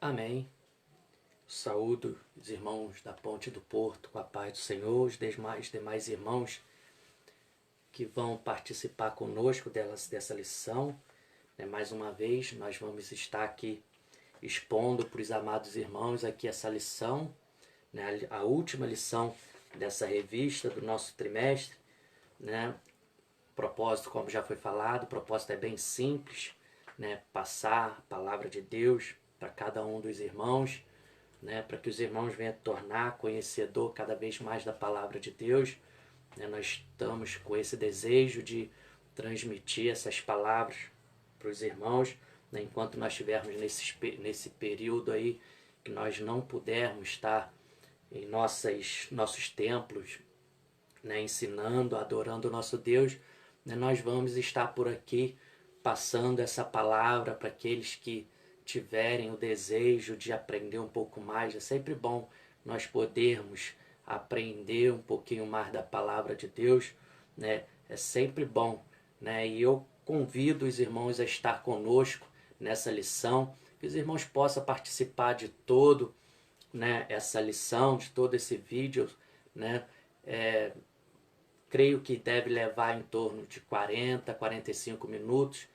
Amém. Saúdo os irmãos da Ponte do Porto com a paz do Senhor, os demais irmãos que vão participar conosco dessa lição. Mais uma vez, nós vamos estar aqui expondo para os amados irmãos aqui essa lição, a última lição dessa revista do nosso trimestre. O propósito, como já foi falado, o propósito é bem simples, passar a palavra de Deus para cada um dos irmãos, para que os irmãos venham tornar conhecedor cada vez mais da palavra de Deus. Nós estamos com esse desejo de transmitir essas palavras para os irmãos, enquanto nós estivermos nesse período aí que nós não pudermos estar em nossos templos, ensinando, adorando o nosso Deus, nós vamos estar por aqui passando essa palavra para aqueles que tiverem o desejo de aprender um pouco mais. É sempre bom nós podermos aprender um pouquinho mais da palavra de Deus, É sempre bom, E eu convido os irmãos a estar conosco nessa lição, que os irmãos possam participar de todo, essa lição, de todo esse vídeo, creio que deve levar em torno de 40, 45 minutos,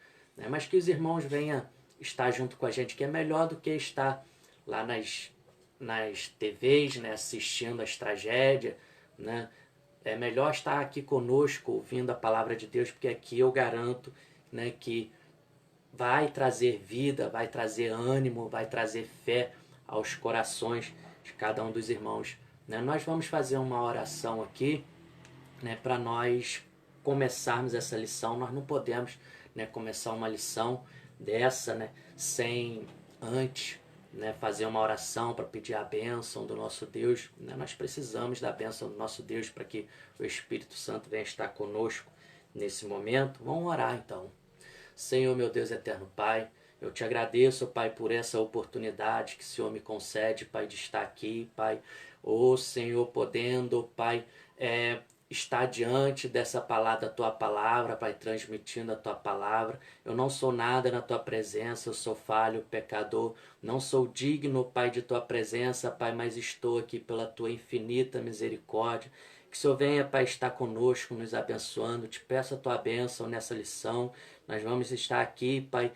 mas que os irmãos venham estar junto com a gente, que é melhor do que estar lá nas TVs, assistindo as tragédias, É melhor estar aqui conosco, ouvindo a palavra de Deus, porque aqui eu garanto, que vai trazer vida, vai trazer ânimo, vai trazer fé aos corações de cada um dos irmãos. Nós vamos fazer uma oração aqui, para nós começarmos essa lição. Nós não podemos começar uma lição dessa sem antes fazer uma oração para pedir a bênção do nosso Deus. Nós precisamos da bênção do nosso Deus para que o Espírito Santo venha estar conosco nesse momento. Vamos orar então. Senhor, meu Deus eterno Pai, eu te agradeço, Pai, por essa oportunidade que o Senhor me concede, Pai, de estar aqui, Pai. Ô Senhor, podendo, Pai, estar diante dessa palavra, da Tua palavra, Pai, transmitindo a Tua palavra. Eu não sou nada na Tua presença, eu sou falho, pecador, não sou digno, Pai, de Tua presença, Pai, mas estou aqui pela Tua infinita misericórdia. Que o Senhor venha, Pai, estar conosco, nos abençoando. Te peço a Tua bênção nessa lição. Nós vamos estar aqui, Pai,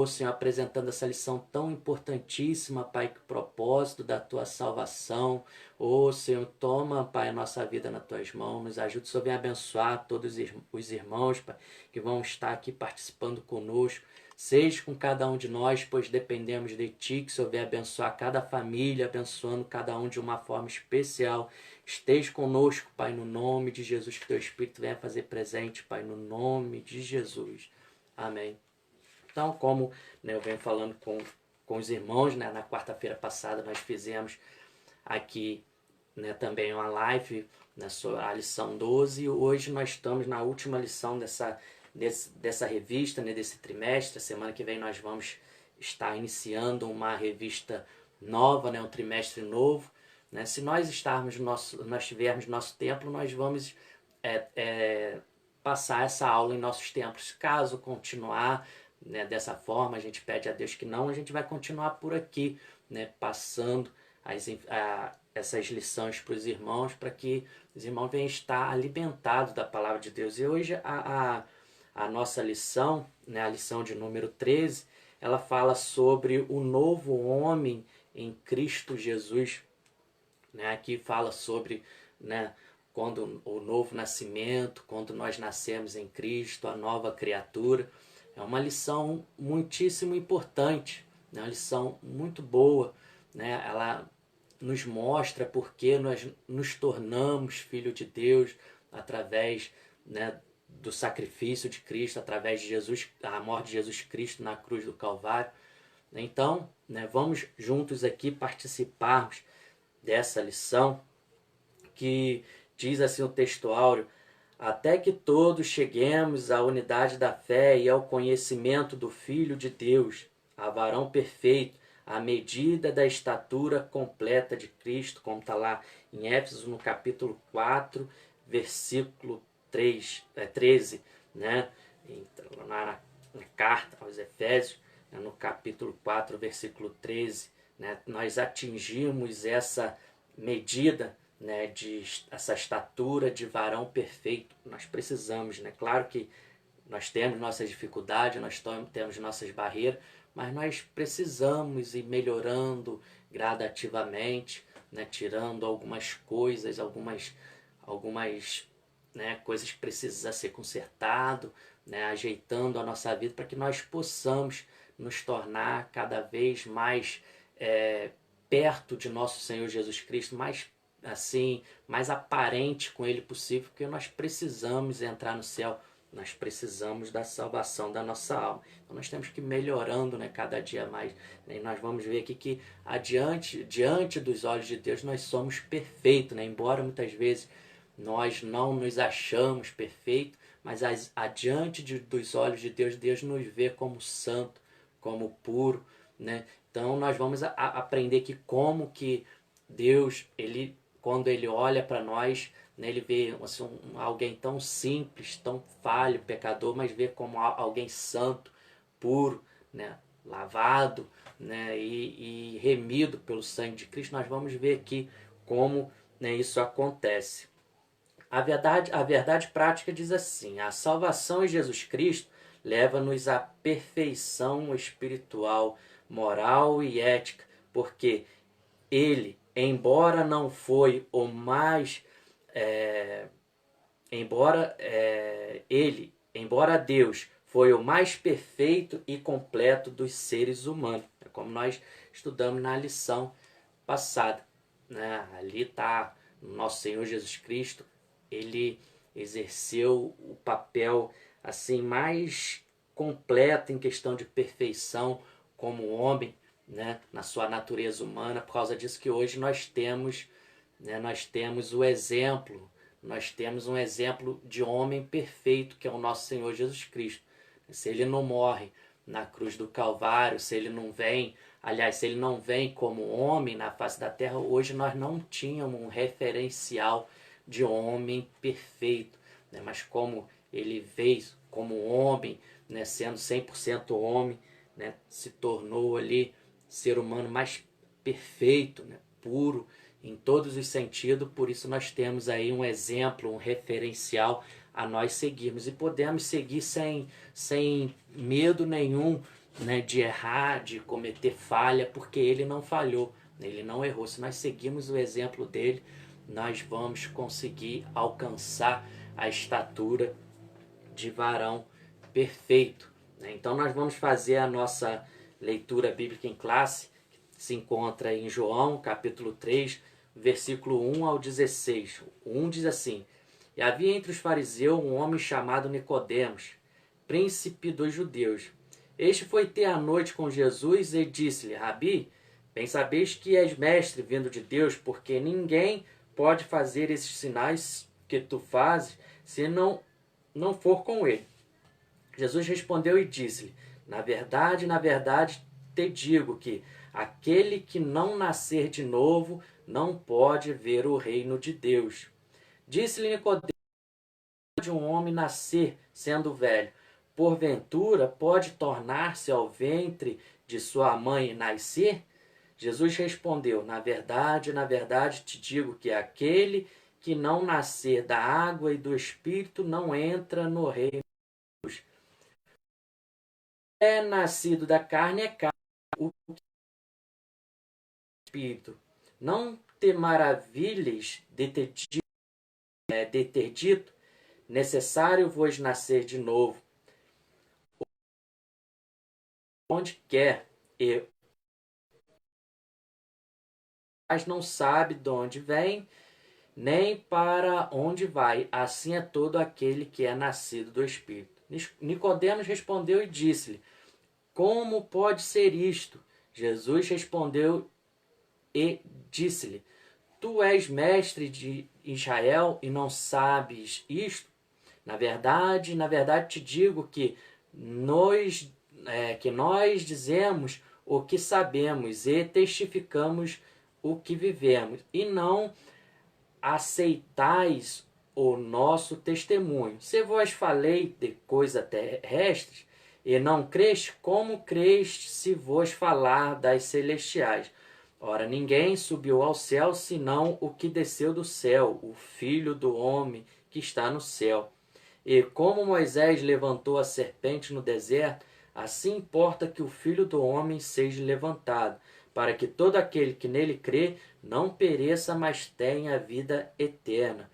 Senhor, apresentando essa lição tão importantíssima, Pai, que o propósito da Tua salvação. Senhor, toma, Pai, a nossa vida nas Tuas mãos. Nos ajude, Senhor, venha abençoar todos os irmãos, Pai, que vão estar aqui participando conosco. Seja com cada um de nós, pois dependemos de Ti, que o Senhor venha abençoar cada família, abençoando cada um de uma forma especial. Esteja conosco, Pai, no nome de Jesus, que Teu Espírito venha fazer presente, Pai, no nome de Jesus. Amém. Então, como eu venho falando com os irmãos, na quarta-feira passada nós fizemos aqui também uma live sobre a lição 12, e hoje nós estamos na última lição dessa revista, desse trimestre. A semana que vem nós vamos estar iniciando uma revista nova, um trimestre novo. Se nós tivermos nosso templo, nós vamos passar essa aula em nossos templos. Caso continuar dessa forma, a gente pede a Deus que não, a gente vai continuar por aqui, passando essas lições para os irmãos, para que os irmãos venham estar alimentados da palavra de Deus. E hoje a nossa lição, a lição de número 13, ela fala sobre o novo homem em Cristo Jesus. Aqui fala sobre quando o novo nascimento, quando nós nascemos em Cristo, a nova criatura. É uma lição muitíssimo importante, uma lição muito boa. Ela nos mostra porque nós nos tornamos filhos de Deus através do sacrifício de Cristo, através de Jesus, a morte de Jesus Cristo na cruz do Calvário. Então, vamos juntos aqui participarmos dessa lição, que diz assim o texto áureo: até que todos cheguemos à unidade da fé e ao conhecimento do Filho de Deus, a varão perfeito, à medida da estatura completa de Cristo, como está lá em Éfeso, no capítulo 4, versículo 13, na carta aos Efésios, no capítulo 4, versículo 13, né, nós atingimos essa medida, né, essa estatura de varão perfeito. Nós precisamos, né? Claro que nós temos nossas dificuldades, nós temos nossas barreiras, mas nós precisamos ir melhorando gradativamente, né, tirando algumas coisas, algumas né, coisas que precisam ser consertado, né, ajeitando a nossa vida para que nós possamos nos tornar cada vez mais perto de nosso Senhor Jesus Cristo, mais aparente com Ele possível, porque nós precisamos entrar no céu, nós precisamos da salvação da nossa alma. Então nós temos que ir melhorando, né, cada dia mais. E nós vamos ver aqui que diante dos olhos de Deus nós somos perfeitos, né? Embora muitas vezes nós não nos achamos perfeitos, mas adiante dos olhos de Deus, Deus nos vê como santo, como puro, né? Então nós vamos aprender que como que Deus, quando Ele olha para nós, né, Ele vê assim, alguém tão simples, tão falho, pecador, mas vê como alguém santo, puro, né, lavado, né, e remido pelo sangue de Cristo. Nós vamos ver aqui como, né, isso acontece. A verdade prática diz assim: a salvação em Jesus Cristo leva-nos à perfeição espiritual, moral e ética, porque Ele, embora não foi o mais embora Deus foi o mais perfeito e completo dos seres humanos, como nós estudamos na lição passada, né? Ali está nosso Senhor Jesus Cristo. Ele exerceu o papel assim mais completo em questão de perfeição como homem, né, na sua natureza humana. Por causa disso que hoje nós temos o exemplo, nós temos um exemplo de homem perfeito, que é o nosso Senhor Jesus Cristo. Se ele não morre na cruz do Calvário, se ele não vem como homem na face da terra, hoje nós não tínhamos um referencial de homem perfeito, né? Mas como ele veio como homem, né, sendo 100% homem, né, se tornou ali ser humano mais perfeito, né, puro em todos os sentidos. Por isso nós temos aí um exemplo, um referencial a nós seguirmos, e podemos seguir sem medo nenhum, né, de errar, de cometer falha, porque ele não falhou, ele não errou. Se nós seguirmos o exemplo dele, nós vamos conseguir alcançar a estatura de varão perfeito, né? Então nós vamos fazer a nossa leitura bíblica em classe, que se encontra em João, capítulo 3, versículo 1 ao 16. O 1 diz assim: E havia entre os fariseus um homem chamado Nicodemos, príncipe dos judeus. Este foi ter a noite com Jesus e disse-lhe: Rabi, bem sabeis que és mestre vindo de Deus, porque ninguém pode fazer esses sinais que tu fazes se não for com ele. Jesus respondeu e disse-lhe: na verdade, te digo que aquele que não nascer de novo não pode ver o reino de Deus. Disse-lhe Nicodemo: de um homem nascer sendo velho, porventura pode tornar-se ao ventre de sua mãe e nascer? Jesus respondeu: na verdade te digo que aquele que não nascer da água e do Espírito não entra no reino de Deus. É nascido da carne é carne, o Espírito. Não te maravilhes de ter dito: necessário vos nascer de novo. Onde quer, mas não sabe de onde vem, nem para onde vai. Assim é todo aquele que é nascido do Espírito. Nicodemos respondeu e disse-lhe: como pode ser isto? Jesus respondeu e disse-lhe: tu és mestre de Israel e não sabes isto? Na verdade te digo que nós dizemos o que sabemos e testificamos o que vivemos, e não aceitais o nosso testemunho. Se vos falei de coisas terrestres e não creste, como creste se vos falar das celestiais? Ora, ninguém subiu ao céu senão o que desceu do céu, o Filho do homem que está no céu. E como Moisés levantou a serpente no deserto, assim importa que o Filho do homem seja levantado, para que todo aquele que nele crê não pereça, mas tenha a vida eterna.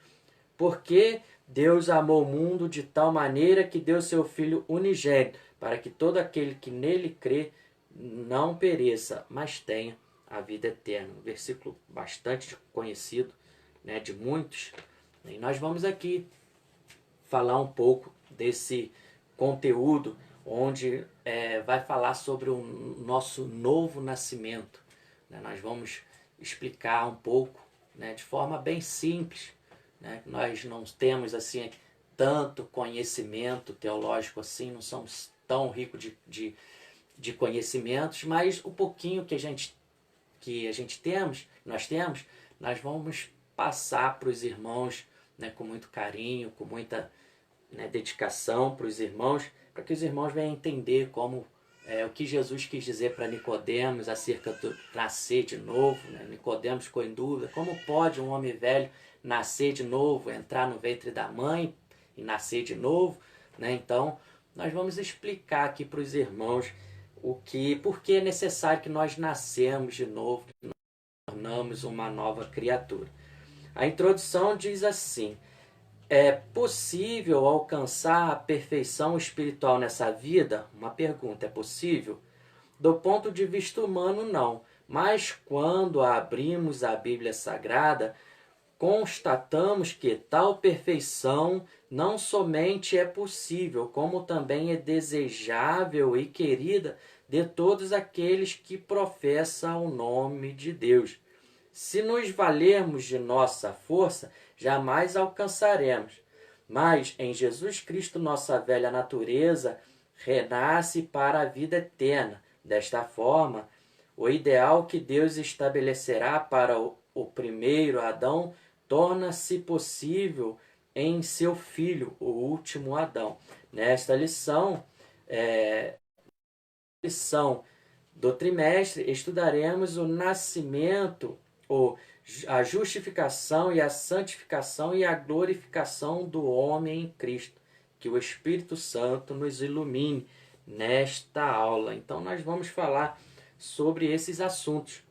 Porque Deus amou o mundo de tal maneira que deu seu Filho unigênito, para que todo aquele que nele crê não pereça, mas tenha a vida eterna. Um versículo bastante conhecido, né, de muitos. E nós vamos aqui falar um pouco desse conteúdo, onde vai falar sobre o nosso novo nascimento. Né? Nós vamos explicar um pouco, né, de forma bem simples. Né? Nós não temos assim tanto conhecimento teológico assim, não somos tão ricos de conhecimentos, mas o pouquinho que nós temos, nós vamos passar para os irmãos, né, com muito carinho, com muita, né, dedicação para os irmãos, para que os irmãos venham entender como o que Jesus quis dizer para Nicodemos acerca do nascer de novo. Né? Nicodemos ficou em dúvida: como pode um homem velho nascer de novo, entrar no ventre da mãe e nascer de novo? Né? Então, nós vamos explicar aqui para os irmãos por que é necessário que nós nascemos de novo, que nós tornamos uma nova criatura. A introdução diz assim: é possível alcançar a perfeição espiritual nessa vida? Uma pergunta: é possível? Do ponto de vista humano, não. Mas quando abrimos a Bíblia Sagrada, constatamos que tal perfeição não somente é possível, como também é desejável e querida de todos aqueles que professam o nome de Deus. Se nos valermos de nossa força, jamais alcançaremos. Mas em Jesus Cristo, nossa velha natureza renasce para a vida eterna. Desta forma, o ideal que Deus estabelecerá para o primeiro Adão torna-se possível em seu filho, o último Adão. Nesta lição do trimestre, estudaremos o nascimento, a justificação e a santificação e a glorificação do homem em Cristo. Que o Espírito Santo nos ilumine nesta aula. Então nós vamos falar sobre esses assuntos,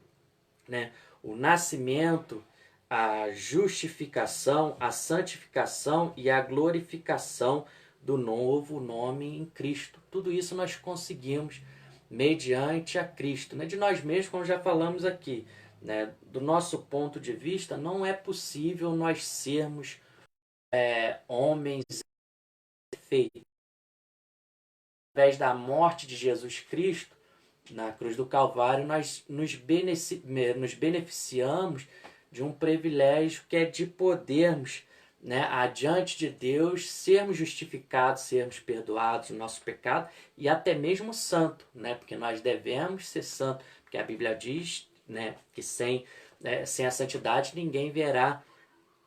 né? O nascimento, a justificação, a santificação e a glorificação do novo nome em Cristo. Tudo isso nós conseguimos mediante a Cristo, né? De nós mesmos, como já falamos aqui, né? Do nosso ponto de vista, não é possível nós sermos homens perfeitos. Através da morte de Jesus Cristo na cruz do Calvário, nós nos beneficiamos de um privilégio que é de podermos, né, adiante de Deus, sermos justificados, sermos perdoados do nosso pecado e até mesmo santo, né, porque nós devemos ser santo, porque a Bíblia diz, né, que sem a santidade ninguém verá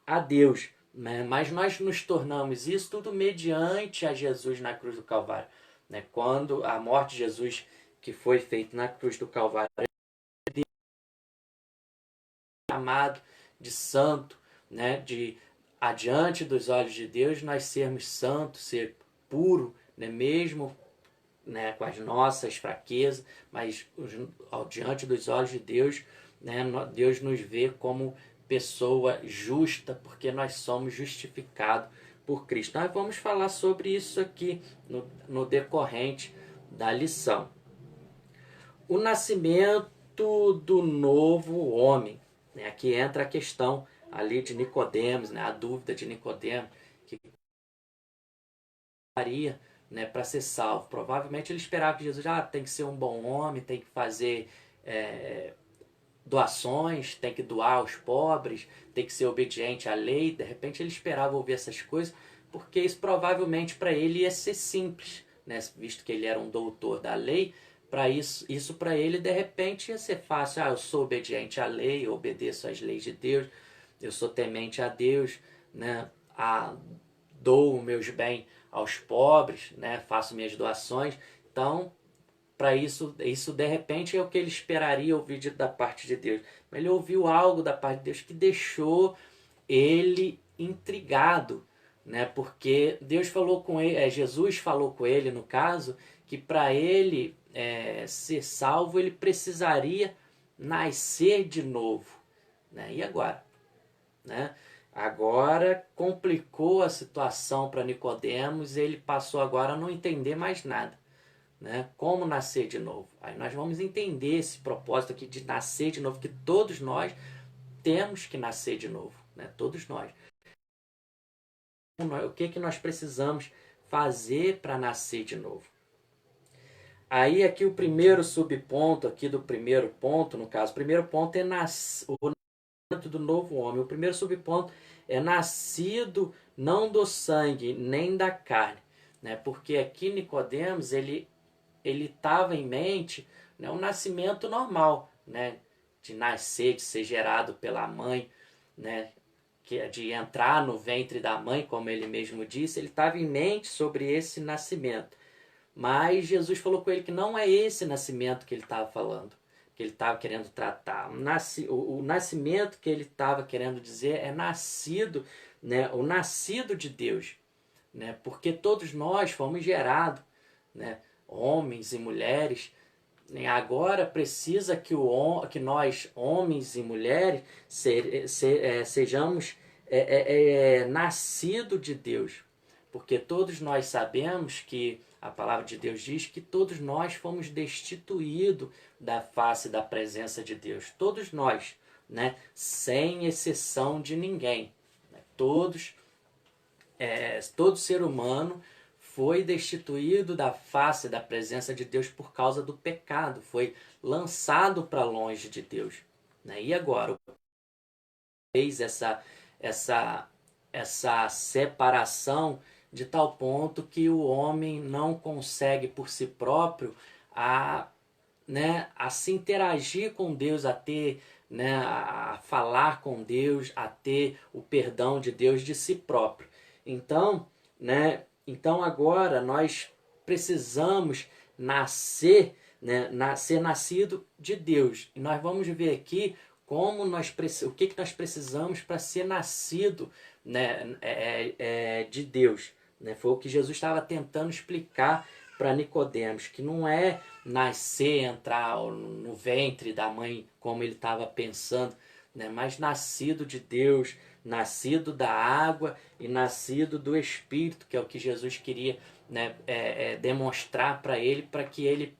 a Deus. Né? Mas nós nos tornamos isso tudo mediante a Jesus na cruz do Calvário. Né? Quando a morte de Jesus que foi feita na cruz do Calvário, chamado de santo, né? De adiante dos olhos de Deus nós sermos santos, ser puro, né? Mesmo, né, com as nossas fraquezas, mas diante dos olhos de Deus, né, Deus nos vê como pessoa justa, porque nós somos justificados por Cristo. Nós vamos falar sobre isso aqui no decorrente da lição. O nascimento do novo homem. Né? Aqui entra a questão ali de Nicodemos, né? A dúvida de Nicodemos, que faria, né, para ser salvo. Provavelmente ele esperava que Jesus tem que ser um bom homem, tem que fazer doações, tem que doar aos pobres, tem que ser obediente à lei. De repente ele esperava ouvir essas coisas, porque isso provavelmente para ele ia ser simples, né? Visto que ele era um doutor da lei. Para isso para ele de repente ia ser fácil. Eu sou obediente à lei, eu obedeço às leis de Deus, eu sou temente a Deus, né? Dou meus bens aos pobres, né? Faço minhas doações. Então para isso de repente é o que ele esperaria ouvir da parte de Deus. Mas ele ouviu algo da parte de Deus que deixou ele intrigado, né? Porque Deus falou com ele, Jesus falou com ele, no caso, que para ele ser salvo ele precisaria nascer de novo, né? E agora, né? Agora complicou a situação para Nicodemos, ele passou agora a não entender mais nada, né? Como nascer de novo. Aí nós vamos entender esse propósito aqui de nascer de novo, que todos nós temos que nascer de novo, né? Todos nós. O que nós precisamos fazer para nascer de novo? Aí aqui o primeiro subponto aqui do primeiro ponto, no caso, o primeiro ponto é o nascimento do novo homem. O primeiro subponto é nascido não do sangue nem da carne, né? Porque aqui Nicodemos ele estava em mente, né, um nascimento normal, né, de nascer, de ser gerado pela mãe, né, de entrar no ventre da mãe, como ele mesmo disse. Ele estava em mente sobre esse nascimento. Mas Jesus falou com ele que não é esse nascimento que ele estava falando, que ele estava querendo tratar. O nascimento que ele estava querendo dizer é nascido, né, o nascido de Deus, né, porque todos nós fomos gerados, né, homens e mulheres. Agora precisa que nós, homens e mulheres, sejamos nascidos de Deus. Porque todos nós sabemos que a palavra de Deus diz que todos nós fomos destituídos da face da presença de Deus. Todos nós, né? Sem exceção de ninguém. Todo ser humano foi destituído da face da presença de Deus por causa do pecado. Foi lançado para longe de Deus, né? E agora, fez essa separação de tal ponto que o homem não consegue por si próprio a se interagir com Deus, a ter, né, a falar com Deus, a ter o perdão de Deus de si próprio. Então, né, agora nós precisamos nascer, né, ser nascido de Deus. E nós vamos ver aqui o que nós precisamos para ser nascido, né, de Deus, né? Foi o que Jesus estava tentando explicar para Nicodemos, que não é nascer, entrar no ventre da mãe como ele estava pensando, né? Mas nascido de Deus, nascido da água e nascido do Espírito, que é o que Jesus queria, né, demonstrar para que ele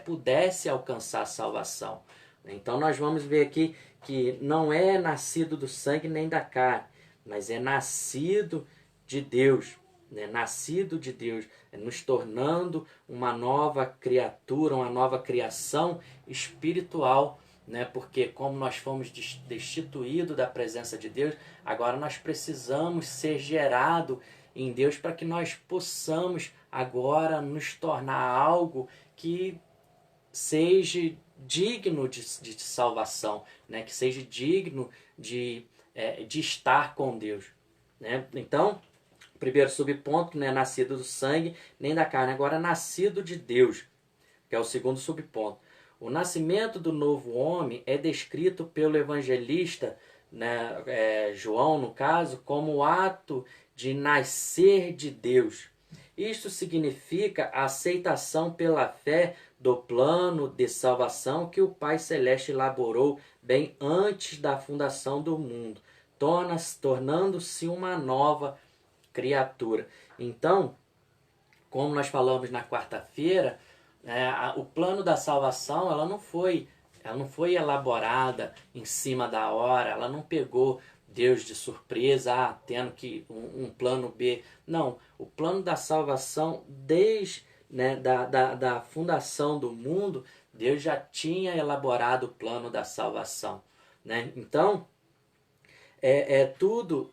pudesse alcançar a salvação. Então nós vamos ver aqui que não é nascido do sangue nem da carne, mas é nascido de Deus, né? Nascido de Deus, nos tornando uma nova criatura, uma nova criação espiritual, né? Porque como nós fomos destituídos da presença de Deus, agora nós precisamos ser gerados em Deus para que nós possamos agora nos tornar algo que seja digno de salvação, né? Que seja digno de estar com Deus, né? Então, o primeiro subponto, né, nascido do sangue nem da carne, agora nascido de Deus, que é o segundo subponto. O nascimento do novo homem é descrito pelo evangelista, né, João, no caso, como o ato de nascer de Deus. Isto significa a aceitação pela fé do plano de salvação que o Pai Celeste elaborou bem antes da fundação do mundo, tornando-se uma nova criatura. Então, como nós falamos na quarta-feira, o plano da salvação ela não foi elaborada em cima da hora, ela não pegou Deus de surpresa, tendo que um plano B. Não, o plano da salvação, desde, né, da fundação do mundo, Deus já tinha elaborado o plano da salvação, né? Então, tudo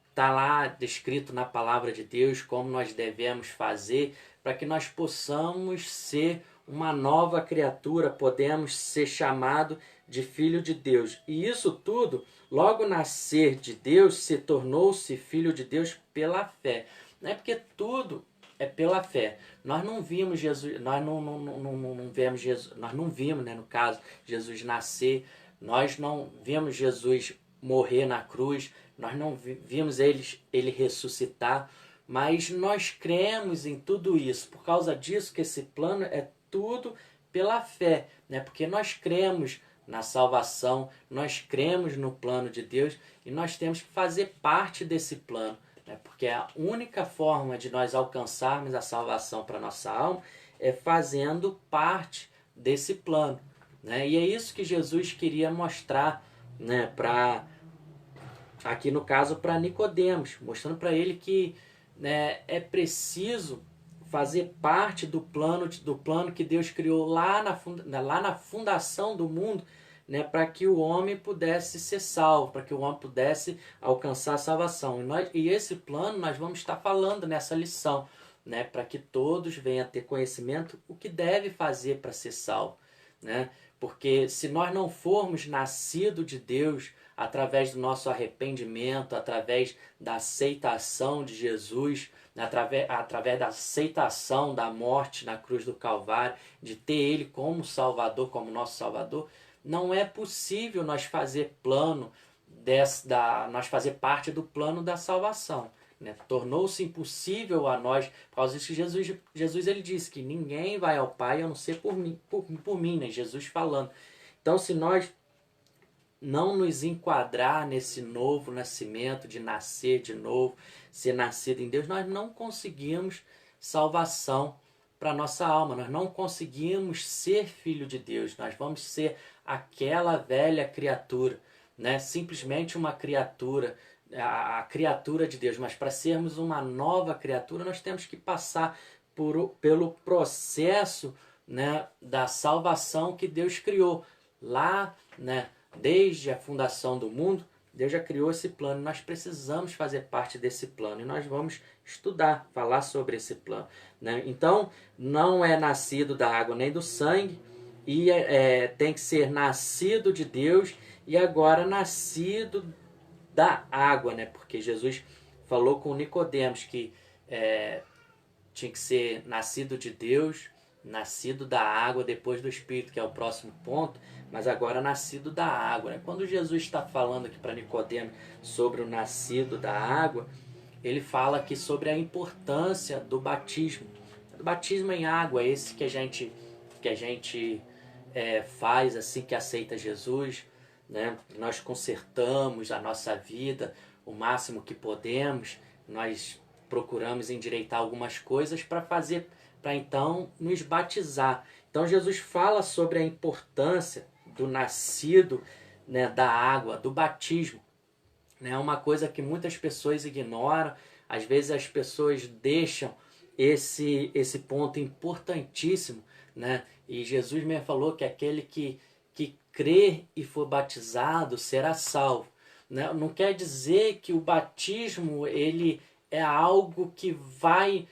está lá descrito na palavra de Deus, como nós devemos fazer para que nós possamos ser uma nova criatura, podemos ser chamado de filho de Deus. E isso tudo, logo nascer de Deus, se tornou-se filho de Deus pela fé. Não é porque tudo é pela fé. Nós não vimos Jesus, nós não vemos Jesus, nós não vimos, né, no caso, Jesus nascer, nós não vimos Jesus morrer na cruz, nós não vimos ele ressuscitar, mas nós cremos em tudo isso. Por causa disso que esse plano é tudo pela fé, né? Porque nós cremos na salvação, nós cremos no plano de Deus e nós temos que fazer parte desse plano, né? Porque a única forma de nós alcançarmos a salvação para a nossa alma é fazendo parte desse plano, né? E é isso que Jesus queria mostrar, né, aqui no caso para Nicodemos, mostrando para ele que, né, é preciso fazer parte do plano que Deus criou lá na fundação do mundo, né, para que o homem pudesse ser salvo, para que o homem pudesse alcançar a salvação. E esse plano nós vamos estar falando nessa lição, né, para que todos venham a ter conhecimento o que deve fazer para ser salvo, né? Porque se nós não formos nascidos de Deus através do nosso arrependimento, através da aceitação de Jesus, através da aceitação da morte na cruz do Calvário, de ter Ele como Salvador, como nosso Salvador, não é possível nós fazer nós fazer parte do plano da salvação, né? Tornou-se impossível a nós, por causa disso que Jesus ele disse que ninguém vai ao Pai a não ser por mim, né? Jesus falando. Então, se nós não nos enquadrar nesse novo nascimento, de nascer de novo, ser nascido em Deus, nós não conseguimos salvação para a nossa alma, nós não conseguimos ser filho de Deus, nós vamos ser aquela velha criatura, né? Simplesmente uma criatura, a criatura de Deus, mas para sermos uma nova criatura nós temos que passar pelo processo, né, da salvação que Deus criou lá, né? Desde a fundação do mundo, Deus já criou esse plano. Nós precisamos fazer parte desse plano. E nós vamos estudar, falar sobre esse plano, né? Então, não é nascido da água nem do sangue. E tem que ser nascido de Deus. E agora nascido da água, né? Porque Jesus falou com Nicodemos que tinha que ser nascido de Deus, nascido da água, depois do Espírito, que é o próximo ponto, mas agora nascido da água, né? Quando Jesus está falando aqui para Nicodemos sobre o nascido da água, ele fala aqui sobre a importância do batismo. O batismo em água, esse que a gente faz assim que aceita Jesus, né? Nós consertamos a nossa vida o máximo que podemos, nós procuramos endireitar algumas coisas para então nos batizar. Então Jesus fala sobre a importância do nascido, né, da água, do batismo. É uma coisa que muitas pessoas ignoram, às vezes as pessoas deixam esse ponto importantíssimo, né? E Jesus mesmo falou que aquele que crer e for batizado será salvo, né? Não quer dizer que o batismo ele é algo que vai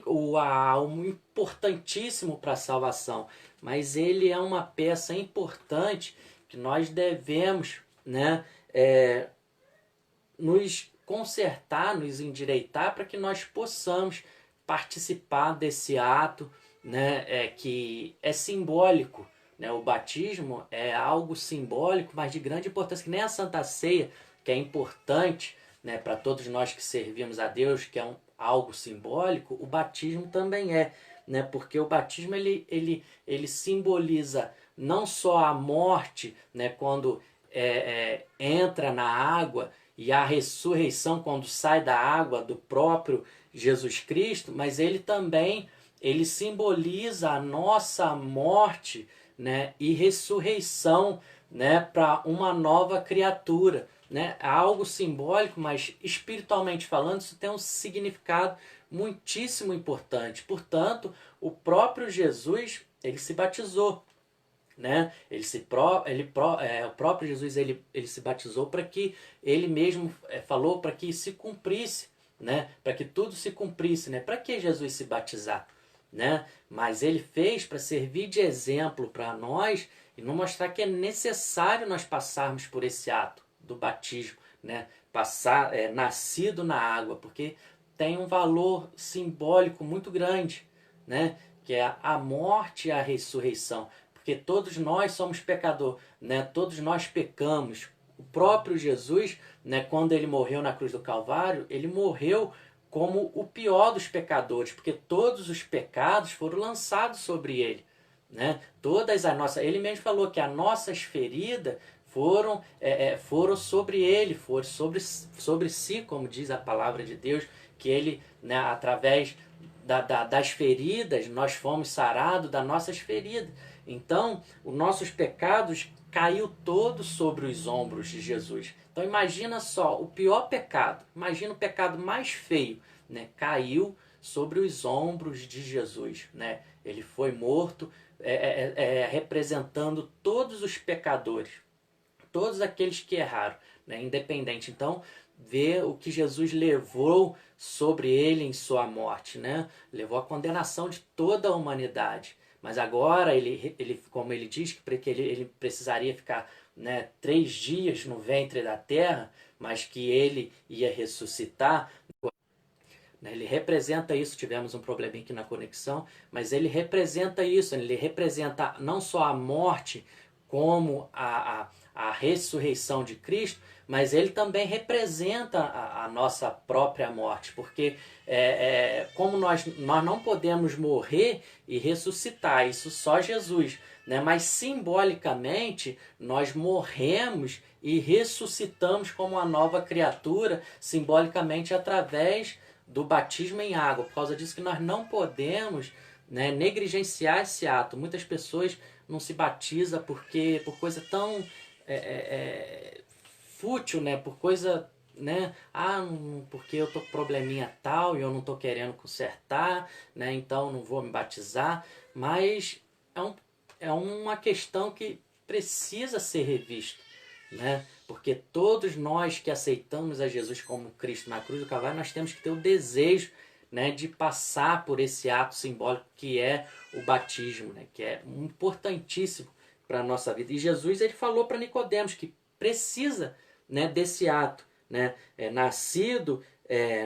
o importantíssimo para a salvação, mas ele é uma peça importante que nós devemos, né, nos consertar, nos endireitar para que nós possamos participar desse ato, né, que é simbólico, né? O batismo é algo simbólico, mas de grande importância, que nem a Santa Ceia, que é importante, né, para todos nós que servimos a Deus, que é algo simbólico, o batismo também é, né? Porque o batismo ele simboliza não só a morte, né, quando entra na água, e a ressurreição quando sai da água do próprio Jesus Cristo, mas ele também simboliza a nossa morte, né, e ressurreição, né, para uma nova criatura, né? É algo simbólico, mas espiritualmente falando isso tem um significado muitíssimo importante. Portanto, o próprio Jesus ele se batizou, né? O próprio Jesus ele se batizou para que ele mesmo falou para que se cumprisse, né? Para que tudo se cumprisse, né? Para que Jesus se batizar, né? Mas ele fez para servir de exemplo para nós e nos mostrar que é necessário nós passarmos por esse ato do batismo, né? Nascido na água, porque tem um valor simbólico muito grande, né? Que é a morte e a ressurreição. Porque todos nós somos pecadores, né? Todos nós pecamos. O próprio Jesus, né, quando ele morreu na cruz do Calvário, ele morreu como o pior dos pecadores, porque todos os pecados foram lançados sobre ele, né? Todas as nossas, ele mesmo falou que as nossas feridas foram sobre ele, foram sobre si, como diz a palavra de Deus, que ele, né, através das feridas, nós fomos sarados das nossas feridas. Então, os nossos pecados caiu todo sobre os ombros de Jesus. Então imagina só, o pior pecado, imagina o pecado mais feio, né? Caiu sobre os ombros de Jesus, né? Ele foi morto, representando todos os pecadores, todos aqueles que erraram, né? Independente. Então, ver o que Jesus levou sobre ele em sua morte, né? Levou a condenação de toda a humanidade. Mas agora, como ele diz, que ele precisaria ficar, né, 3 dias no ventre da terra, mas que ele ia ressuscitar. Ele representa isso, tivemos um probleminha aqui na conexão, mas ele representa isso, ele representa não só a morte como a ressurreição de Cristo, mas ele também representa a nossa própria morte, porque como nós não podemos morrer e ressuscitar, isso só Jesus, né? Mas simbolicamente nós morremos e ressuscitamos como uma nova criatura, simbolicamente através do batismo em água. Por causa disso que nós não podemos, né, negligenciar esse ato. Muitas pessoas não se batizam porque por coisa tão fútil, né? Por coisa, né? Porque eu tô com probleminha tal e eu não tô querendo consertar, né? Então não vou me batizar. Mas é uma questão que precisa ser revista, né? Porque todos nós que aceitamos a Jesus como Cristo na cruz do Calvário, nós temos que ter o desejo, né, de passar por esse ato simbólico que é o batismo, né, que é importantíssimo para a nossa vida. E Jesus, ele falou para Nicodemos que precisa, né, desse ato, né, nascido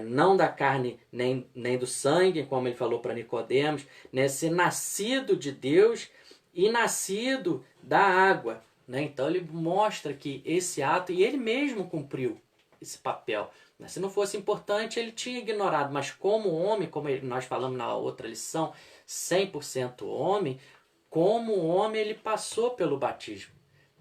não da carne nem do sangue, como ele falou para Nicodemos, né, ser nascido de Deus e nascido da água, né? Então ele mostra que esse ato, e ele mesmo cumpriu esse papel, né? Se não fosse importante, ele tinha ignorado, mas como homem, como nós falamos na outra lição, 100% homem, como homem ele passou pelo batismo.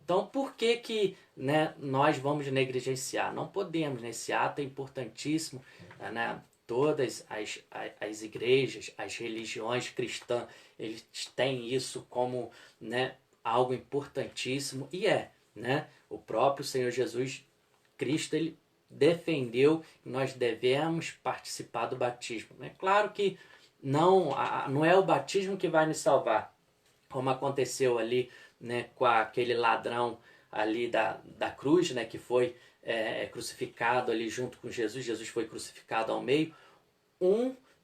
Então por que, né, nós vamos negligenciar? Não podemos, né? Esse ato é importantíssimo, né? Todas as igrejas, as religiões cristãs, eles têm isso como, né, algo importantíssimo, e né? O próprio Senhor Jesus Cristo, ele defendeu que nós devemos participar do batismo. É claro que não é o batismo que vai nos salvar, como aconteceu ali, né, com aquele ladrão ali da cruz, né, que foi crucificado ali junto com Jesus. Jesus foi crucificado ao meio.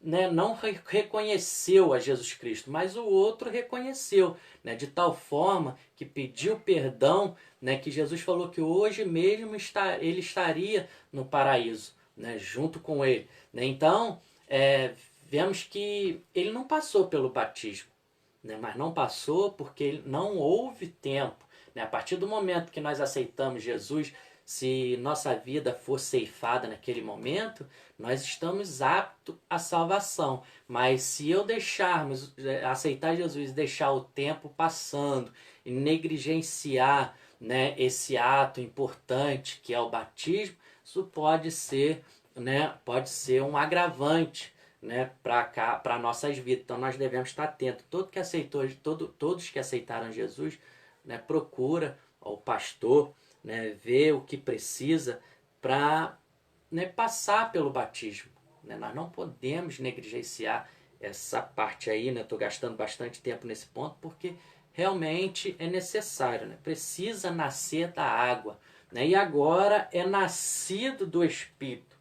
Né, não reconheceu a Jesus Cristo, mas o outro reconheceu, né, de tal forma que pediu perdão, né, que Jesus falou que hoje mesmo ele estaria no paraíso, né, junto com ele, né? Então, vemos que ele não passou pelo batismo, né, mas não passou porque não houve tempo, né? A partir do momento que nós aceitamos Jesus, se nossa vida for ceifada naquele momento, nós estamos aptos à salvação. Mas se eu aceitar Jesus e deixar o tempo passando e negligenciar, né, esse ato importante que é o batismo, isso pode ser, né, um agravante, né, para nossas vidas. Então nós devemos estar atentos. Todos que aceitaram Jesus, né, procura o pastor, né, ver o que precisa para, né, passar pelo batismo, né? Nós não podemos negligenciar essa parte aí, né? Estou gastando bastante tempo nesse ponto porque realmente é necessário, né? Precisa nascer da água, né? E agora é nascido do Espírito,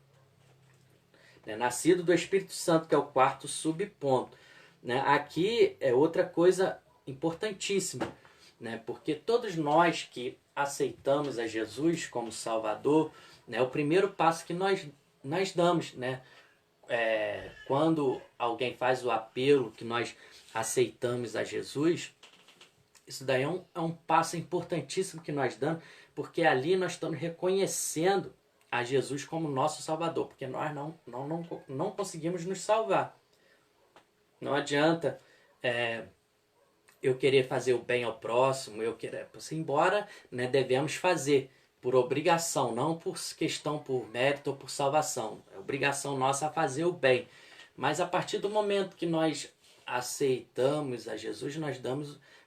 né? Nascido do Espírito Santo, que é o quarto subponto, né? Aqui é outra coisa importantíssima, né? Porque todos nós que aceitamos a Jesus como Salvador, né, o primeiro passo que nós damos, né, quando alguém faz o apelo que nós aceitamos a Jesus, isso daí é um passo importantíssimo que nós damos, porque ali nós estamos reconhecendo a Jesus como nosso Salvador, porque nós não conseguimos nos salvar. Não adianta eu querer fazer o bem ao próximo, eu querer, embora, né, devemos fazer por obrigação, não por questão, por mérito ou por salvação. É obrigação nossa fazer o bem. Mas a partir do momento que nós aceitamos a Jesus,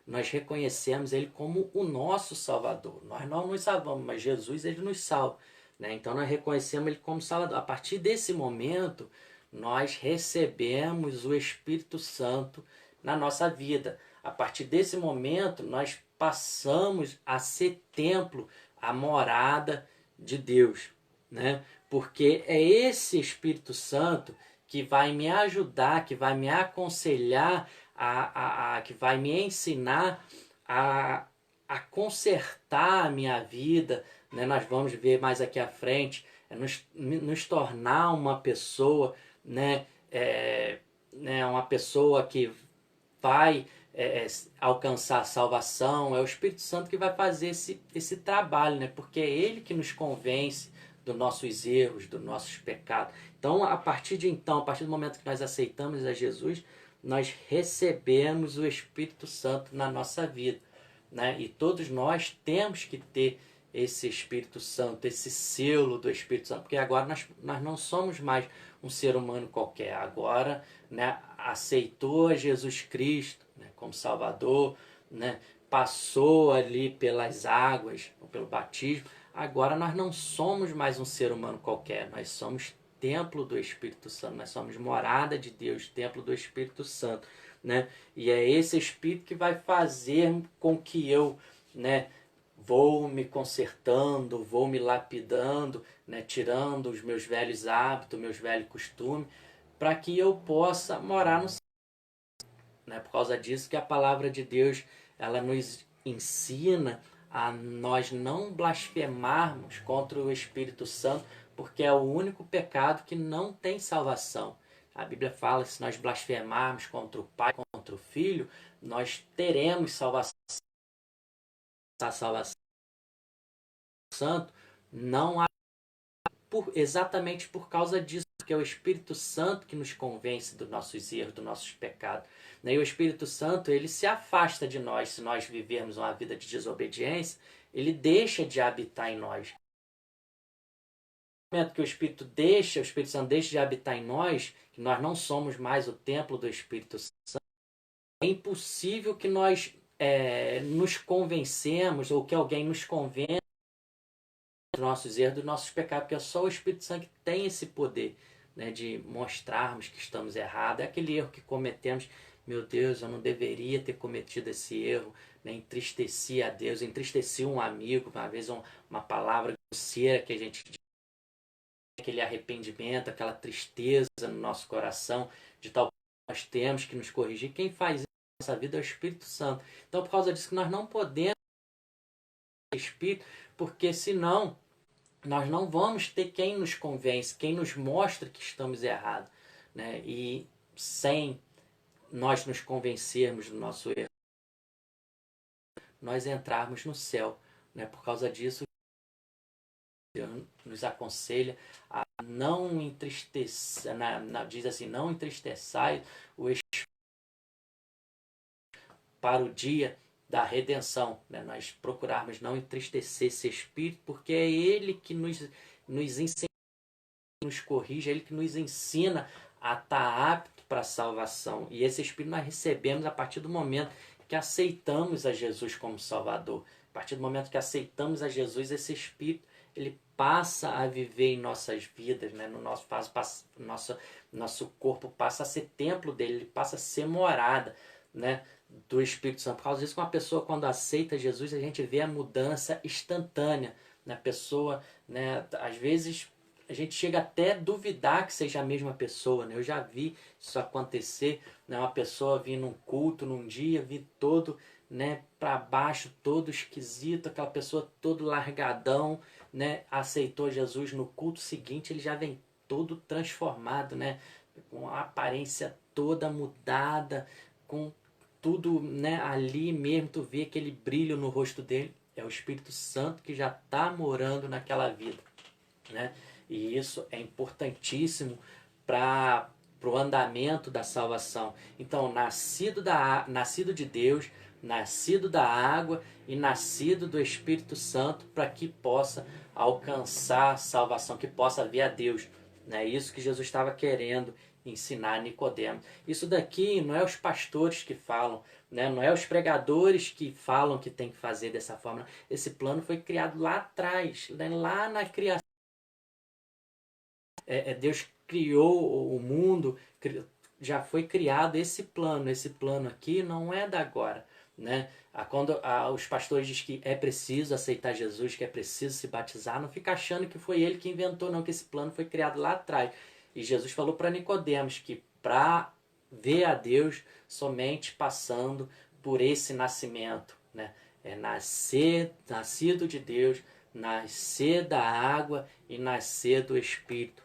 nós reconhecemos Ele como o nosso Salvador. Nós não nos salvamos, mas Jesus Ele nos salva. Né? Então nós reconhecemos Ele como Salvador. A partir desse momento, nós recebemos o Espírito Santo na nossa vida. A partir desse momento, nós passamos a ser templo, a morada de Deus, né? Porque é esse Espírito Santo que vai me ajudar, que vai me aconselhar, que vai me ensinar a consertar a minha vida, né? Nós vamos ver mais aqui à frente, nos tornar uma pessoa, né? Uma pessoa que vai alcançar a salvação. É o Espírito Santo que vai fazer esse trabalho, né? Porque é Ele que nos convence dos nossos erros, dos nossos pecados. Então, a partir do momento que nós aceitamos a Jesus, nós recebemos o Espírito Santo na nossa vida, né? E todos nós temos que ter esse Espírito Santo, esse selo do Espírito Santo, porque agora nós não somos mais um ser humano qualquer. Agora, né, aceitou a Jesus Cristo, né, como Salvador, né, passou ali pelas águas, pelo batismo. Agora nós não somos mais um ser humano qualquer, nós somos templo do Espírito Santo, nós somos morada de Deus, templo do Espírito Santo, né? E é esse Espírito que vai fazer com que eu, né, vou me consertando, vou me lapidando, né, tirando os meus velhos hábitos, meus velhos costumes, para que eu possa morar no céu. Né? Por causa disso que a palavra de Deus ela nos ensina a nós não blasfemarmos contra o Espírito Santo, porque é o único pecado que não tem salvação. A Bíblia fala que se nós blasfemarmos contra o Pai, contra o Filho, nós teremos salvação. A salvação Santo não há exatamente por causa disso, porque é o Espírito Santo que nos convence dos nossos erros, dos nossos pecados. E o Espírito Santo ele se afasta de nós se nós vivermos uma vida de desobediência, ele deixa de habitar em nós. No momento que o Espírito Santo deixa de habitar em nós, que nós não somos mais o templo do Espírito Santo, é impossível que nós nos convencemos ou que alguém nos convença dos nossos erros, dos nossos pecados, porque é só o Espírito Santo que tem esse poder, né, de mostrarmos que estamos errados. É aquele erro que cometemos, meu Deus, eu não deveria ter cometido esse erro, né, entristeci a Deus, entristeci um amigo, uma vez uma palavra grosseira que a gente diz, aquele arrependimento, aquela tristeza no nosso coração, de tal que nós temos que nos corrigir. Quem faz isso na nossa vida é o Espírito Santo. Então, por causa disso, que nós não podemos Espírito, porque senão nós não vamos ter quem nos convence, quem nos mostra que estamos errados, né? E sem nós nos convencermos do nosso erro, nós entrarmos no céu, né? Por causa disso, Deus nos aconselha a não entristecer, diz assim, não entristeçai o Espírito para o dia da redenção, né? Nós procurarmos não entristecer esse Espírito, porque é Ele que nos ensina, nos corrige, é Ele que nos ensina a estar apto para a salvação. E esse Espírito nós recebemos a partir do momento que aceitamos a Jesus como Salvador. A partir do momento que aceitamos a Jesus, esse Espírito ele passa a viver em nossas vidas, né? No nosso corpo passa a ser templo dele, ele passa a ser morada, né, do Espírito Santo. Por causa disso, uma pessoa quando aceita Jesus, a gente vê a mudança instantânea na pessoa, né? Às vezes a gente chega até a duvidar que seja a mesma pessoa, né? Eu já vi isso acontecer, né? Uma pessoa vir num culto num dia, vir todo, né, para baixo, todo esquisito, aquela pessoa todo largadão, né? Aceitou Jesus no culto seguinte, ele já vem todo transformado, né? Com a aparência toda mudada, com tudo, né, ali mesmo, tu vê aquele brilho no rosto dele. É o Espírito Santo que já está morando naquela vida, né? E isso é importantíssimo para o andamento da salvação. Então, nascido de Deus, nascido da água e nascido do Espírito Santo, para que possa alcançar a salvação, que possa ver a Deus. É isso que Jesus estava querendo ensinar a Nicodemos. Isso daqui não é os pastores que falam, né? Não é os pregadores que falam que tem que fazer dessa forma. Esse plano foi criado lá atrás, né? Lá na criação. Deus criou o mundo, já foi criado esse plano. Esse plano aqui não é da agora, né? Quando os pastores dizem que é preciso aceitar Jesus, que é preciso se batizar, não fica achando que foi ele que inventou, não, que esse plano foi criado lá atrás. E Jesus falou para Nicodemos que para ver a Deus somente passando por esse nascimento, né? É nascido de Deus, nascer da água e nascer do Espírito.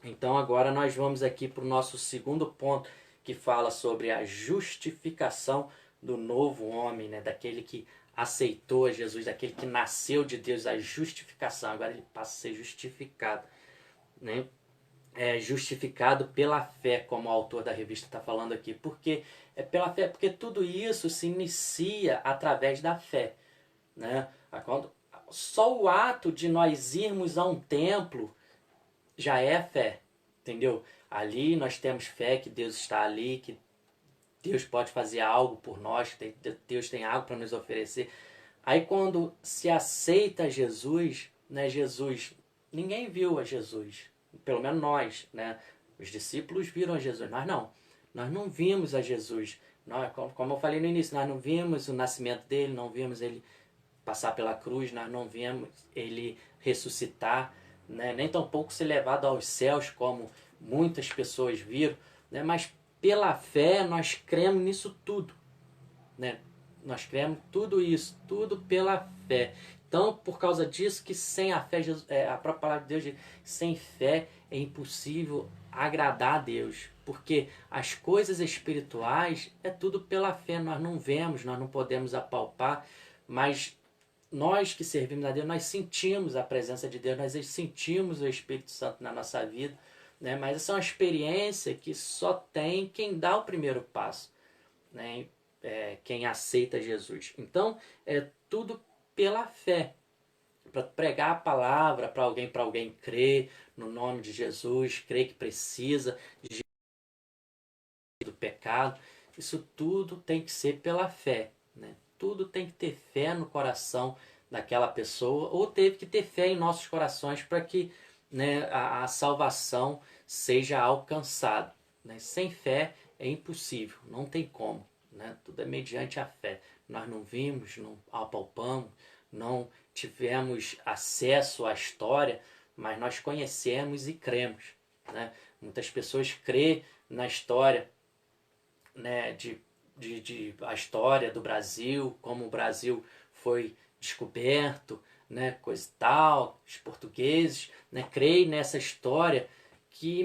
Então agora nós vamos aqui para o nosso segundo ponto, que fala sobre a justificação do novo homem, né? Daquele que aceitou a Jesus, daquele que nasceu de Deus, a justificação. Agora ele passa a ser justificado, né? Justificado pela fé, como o autor da revista está falando aqui. Porque é pela fé, porque tudo isso se inicia através da fé, né? Só o ato de nós irmos a um templo já é fé, entendeu? Ali nós temos fé que Deus está ali, que Deus pode fazer algo por nós, que Deus tem algo para nos oferecer. Aí quando se aceita Jesus, né, ninguém viu a Jesus, pelo menos nós, né? Os discípulos viram a Jesus, nós não vimos a Jesus. Nós, como eu falei no início, nós não vimos o nascimento dele, não vimos ele passar pela cruz, nós não vimos ele ressuscitar, né? Nem tampouco ser levado aos céus, como muitas pessoas viram, né? Mas pela fé nós cremos nisso tudo, né? Nós cremos tudo isso, tudo pela fé. Então, por causa disso, que sem a fé, a própria palavra de Deus diz, sem fé é impossível agradar a Deus. Porque as coisas espirituais é tudo pela fé. Nós não vemos, nós não podemos apalpar, mas nós que servimos a Deus, nós sentimos a presença de Deus, nós sentimos o Espírito Santo na nossa vida, né? Mas essa é uma experiência que só tem quem dá o primeiro passo, né? Quem aceita Jesus. Então, é tudo pela fé. Para pregar a palavra para alguém crer no nome de Jesus, crer que precisa do pecado, isso tudo tem que ser pela fé, né? Tudo tem que ter fé no coração daquela pessoa, ou teve que ter fé em nossos corações para que, né, a salvação seja alcançada, né? Sem fé é impossível, não tem como, né? Tudo é mediante a fé. Nós não vimos, não apalpamos, não tivemos acesso à história, mas nós conhecemos e cremos, né? Muitas pessoas crêem na história, né, a história do Brasil, como o Brasil foi descoberto, né, coisa e tal, os portugueses, né, creem nessa história,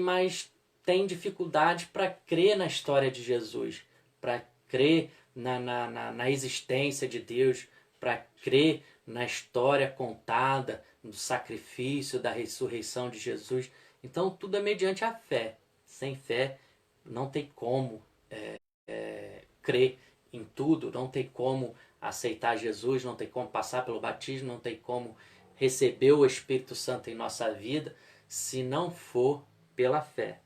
mas tem dificuldade para crer na história de Jesus, para crer na existência de Deus, para crer na história contada, no sacrifício da ressurreição de Jesus. Então tudo é mediante a fé. Sem fé não tem como crer em tudo, não tem como aceitar Jesus, não tem como passar pelo batismo, não tem como receber o Espírito Santo em nossa vida, se não for pela fé.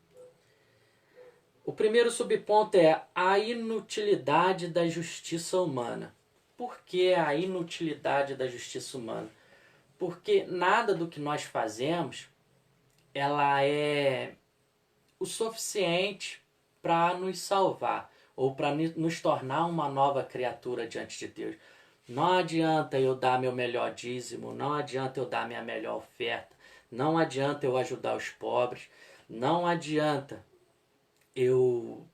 O primeiro subponto é a inutilidade da justiça humana. Por que a inutilidade da justiça humana? Porque nada do que nós fazemos ela é o suficiente para nos salvar ou para nos tornar uma nova criatura diante de Deus. Não adianta eu dar meu melhor dízimo, não adianta eu dar minha melhor oferta, não adianta eu ajudar os pobres, não adianta eu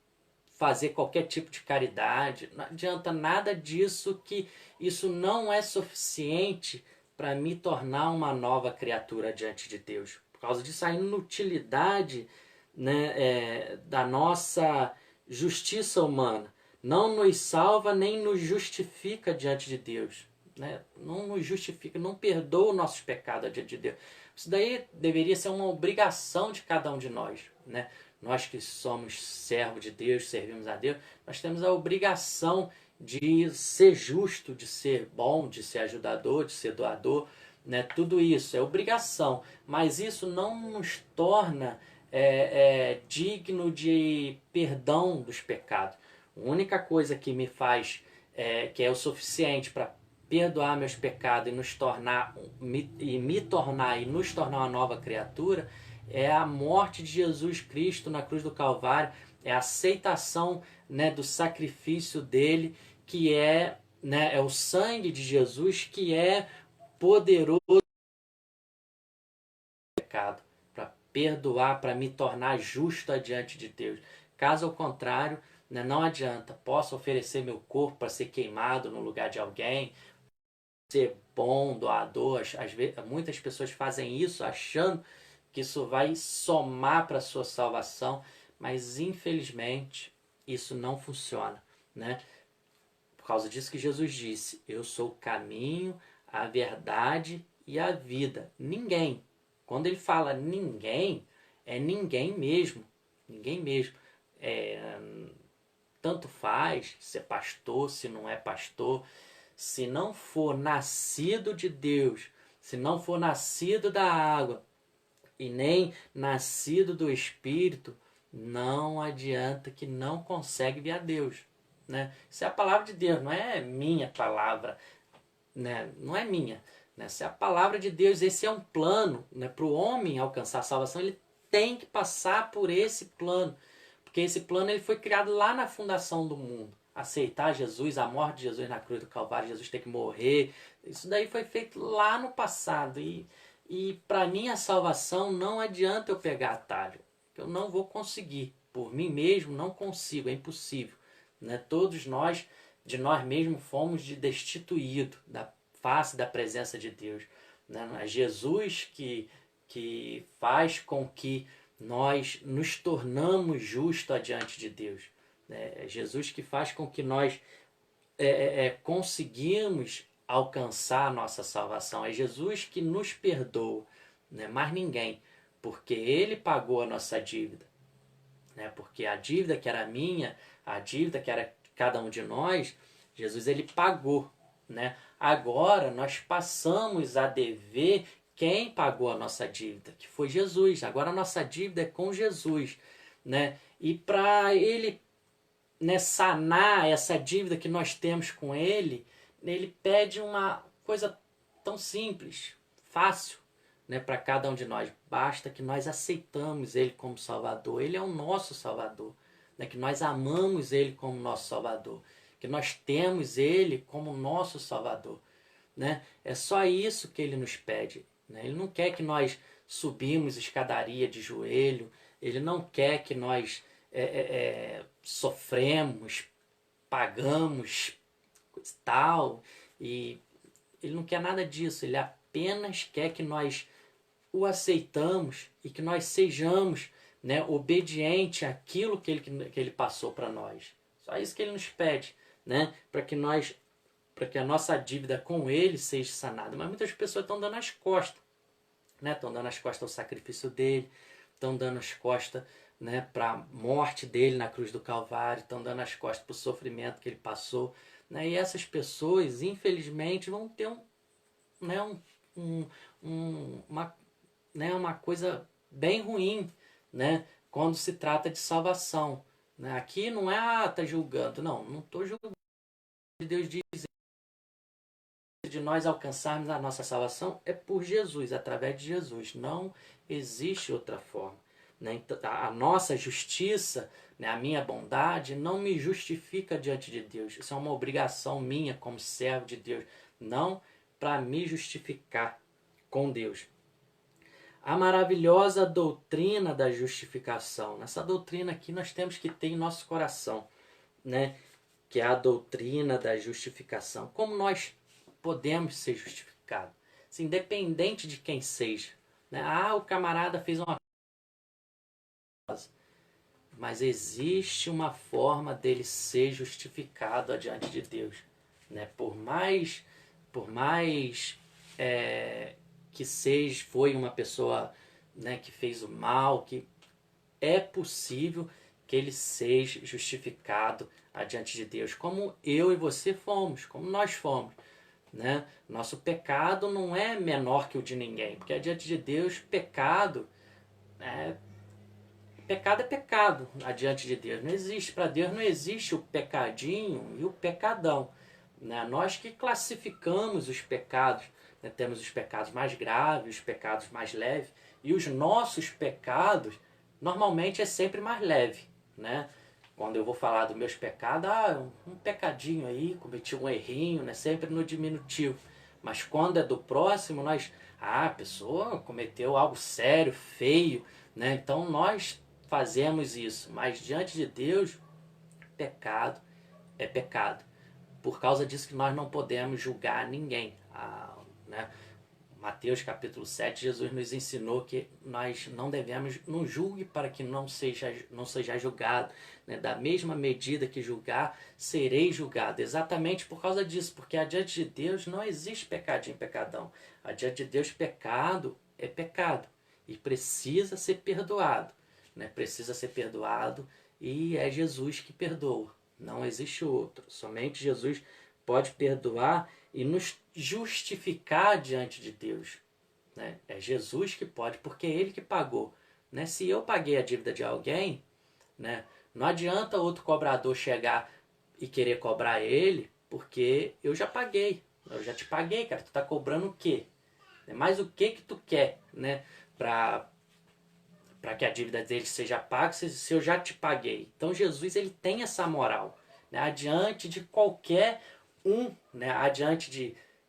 fazer qualquer tipo de caridade, não adianta nada disso, que isso não é suficiente para me tornar uma nova criatura diante de Deus. causa disso, a inutilidade, né, da nossa justiça humana não nos salva nem nos justifica diante de Deus, né? Não nos justifica, não perdoa os nossos pecados diante de Deus. Isso daí deveria ser uma obrigação de cada um de nós, né? Nós que somos servos de Deus, servimos a Deus, nós temos a obrigação de ser justo, de ser bom, de ser ajudador, de ser doador, né? Tudo isso é obrigação, mas isso não nos torna digno de perdão dos pecados. A única coisa que me faz, que é o suficiente para perdoar meus pecados e nos tornar e nos tornar uma nova criatura, é a morte de Jesus Cristo na cruz do Calvário, é a aceitação, né, do sacrifício dele, que né, é o sangue de Jesus que é poderoso pecado, para perdoar, para me tornar justo diante de Deus. Caso ao contrário, né, não adianta. Posso oferecer meu corpo para ser queimado no lugar de alguém, ser bom, doador. Às vezes, muitas pessoas fazem isso achando que isso vai somar para a sua salvação, mas infelizmente isso não funciona, né? Por causa disso que Jesus disse: eu sou o caminho, a verdade e a vida. Ninguém. Quando ele fala ninguém, é ninguém mesmo. Ninguém mesmo. Tanto faz se é pastor, se não é pastor. Se não for nascido de Deus, se não for nascido da água e nem nascido do Espírito, não adianta, que não consegue ver a Deus, né? Isso é a palavra de Deus, não é minha palavra, né? Não é minha, né? Se é a palavra de Deus, esse é um plano, né? Para o homem alcançar a salvação, ele tem que passar por esse plano, porque esse plano ele foi criado lá na fundação do mundo. Aceitar Jesus, a morte de Jesus na cruz do Calvário, Jesus ter que morrer, isso daí foi feito lá no passado. E para minha salvação não adianta eu pegar atalho. Eu não vou conseguir. Por mim mesmo não consigo, é impossível, né? Todos nós, de nós mesmos, fomos destituídos da face da presença de Deus, né? É Jesus que faz com que nós nos tornamos justos diante de Deus. É Jesus que faz com que nós conseguimos alcançar a nossa salvação. É Jesus que nos perdoa, né? Mais ninguém, porque ele pagou a nossa dívida, né? Porque a dívida que era minha, a dívida que era cada um de nós, Jesus ele pagou, né? Agora nós passamos a dever quem pagou a nossa dívida, que foi Jesus. Agora a nossa dívida é com Jesus, né? E para ele, né, sanar essa dívida que nós temos com ele, ele pede uma coisa tão simples, fácil, né, para cada um de nós. Basta que nós aceitamos ele como Salvador. Ele é o nosso Salvador, né, que nós amamos ele como nosso Salvador, que nós temos ele como nosso Salvador, né? É só isso que ele nos pede, né? Ele não quer que nós subimos escadaria de joelho, ele não quer que nós sofremos, pagamos tal, e ele não quer nada disso. Ele apenas quer que nós o aceitamos e que nós sejamos, né, obediente àquilo que ele passou para nós. Só isso que ele nos pede, né, para que a nossa dívida com ele seja sanada. Mas muitas pessoas estão dando as costas, né? Estão dando as costas ao sacrifício dele, estão dando as costas, né, para a morte dele na cruz do Calvário, estão dando as costas para o sofrimento que ele passou, né? E essas pessoas, infelizmente, vão ter uma coisa bem ruim, né, quando se trata de salvação, né? Aqui não é tá julgando, não estou julgando. Deus diz de nós alcançarmos a nossa salvação é por Jesus, através de Jesus. Não existe outra forma, né? Então, a nossa justiça, né, a minha bondade, não me justifica diante de Deus. Isso é uma obrigação minha como servo de Deus, não para me justificar com Deus. A maravilhosa doutrina da justificação. Essa doutrina aqui nós temos que ter em nosso coração, né? Que é a doutrina da justificação. Como nós podemos ser justificados, assim, independente de quem seja, né? Ah, o camarada fez uma coisa. Mas existe uma forma dele ser justificado adiante de Deus, né? Por mais que seja foi uma pessoa, né, que fez o mal, que é possível que ele seja justificado adiante de Deus, como eu e você fomos, como nós fomos, né? Nosso pecado não é menor que o de ninguém, porque adiante de Deus, é, pecado é pecado adiante de Deus. Não existe, para Deus não existe o pecadinho e o pecadão, né? Nós que classificamos os pecados, né? Temos os pecados mais graves, os pecados mais leves, e os nossos pecados normalmente é sempre mais leve, né? Quando eu vou falar dos meus pecados, um pecadinho aí, cometi um errinho, né? Sempre no diminutivo. Mas quando é do próximo, a pessoa cometeu algo sério, feio, né? Então nós fazemos isso, mas diante de Deus, pecado é pecado. Por causa disso que nós não podemos julgar ninguém. Né? Mateus capítulo 7, Jesus nos ensinou que nós não devemos, não julgue para que não seja julgado. Né? Da mesma medida que julgar, serei julgado. Exatamente por causa disso, porque adiante de Deus não existe pecadinho, pecadão. Adiante de Deus, pecado é pecado e precisa ser perdoado. Né? Precisa ser perdoado e é Jesus que perdoa. Não existe outro. Somente Jesus pode perdoar e nos justificar diante de Deus. Né? É Jesus que pode, porque é Ele que pagou. Né? Se eu paguei a dívida de alguém, né, não adianta outro cobrador chegar e querer cobrar ele, porque eu já paguei. Eu já te paguei, cara. Tu tá cobrando o quê? Mas o que que tu quer, né? Para que a dívida dele seja paga, se eu já te paguei. Então Jesus, ele tem essa moral, né? Adiante de qualquer né?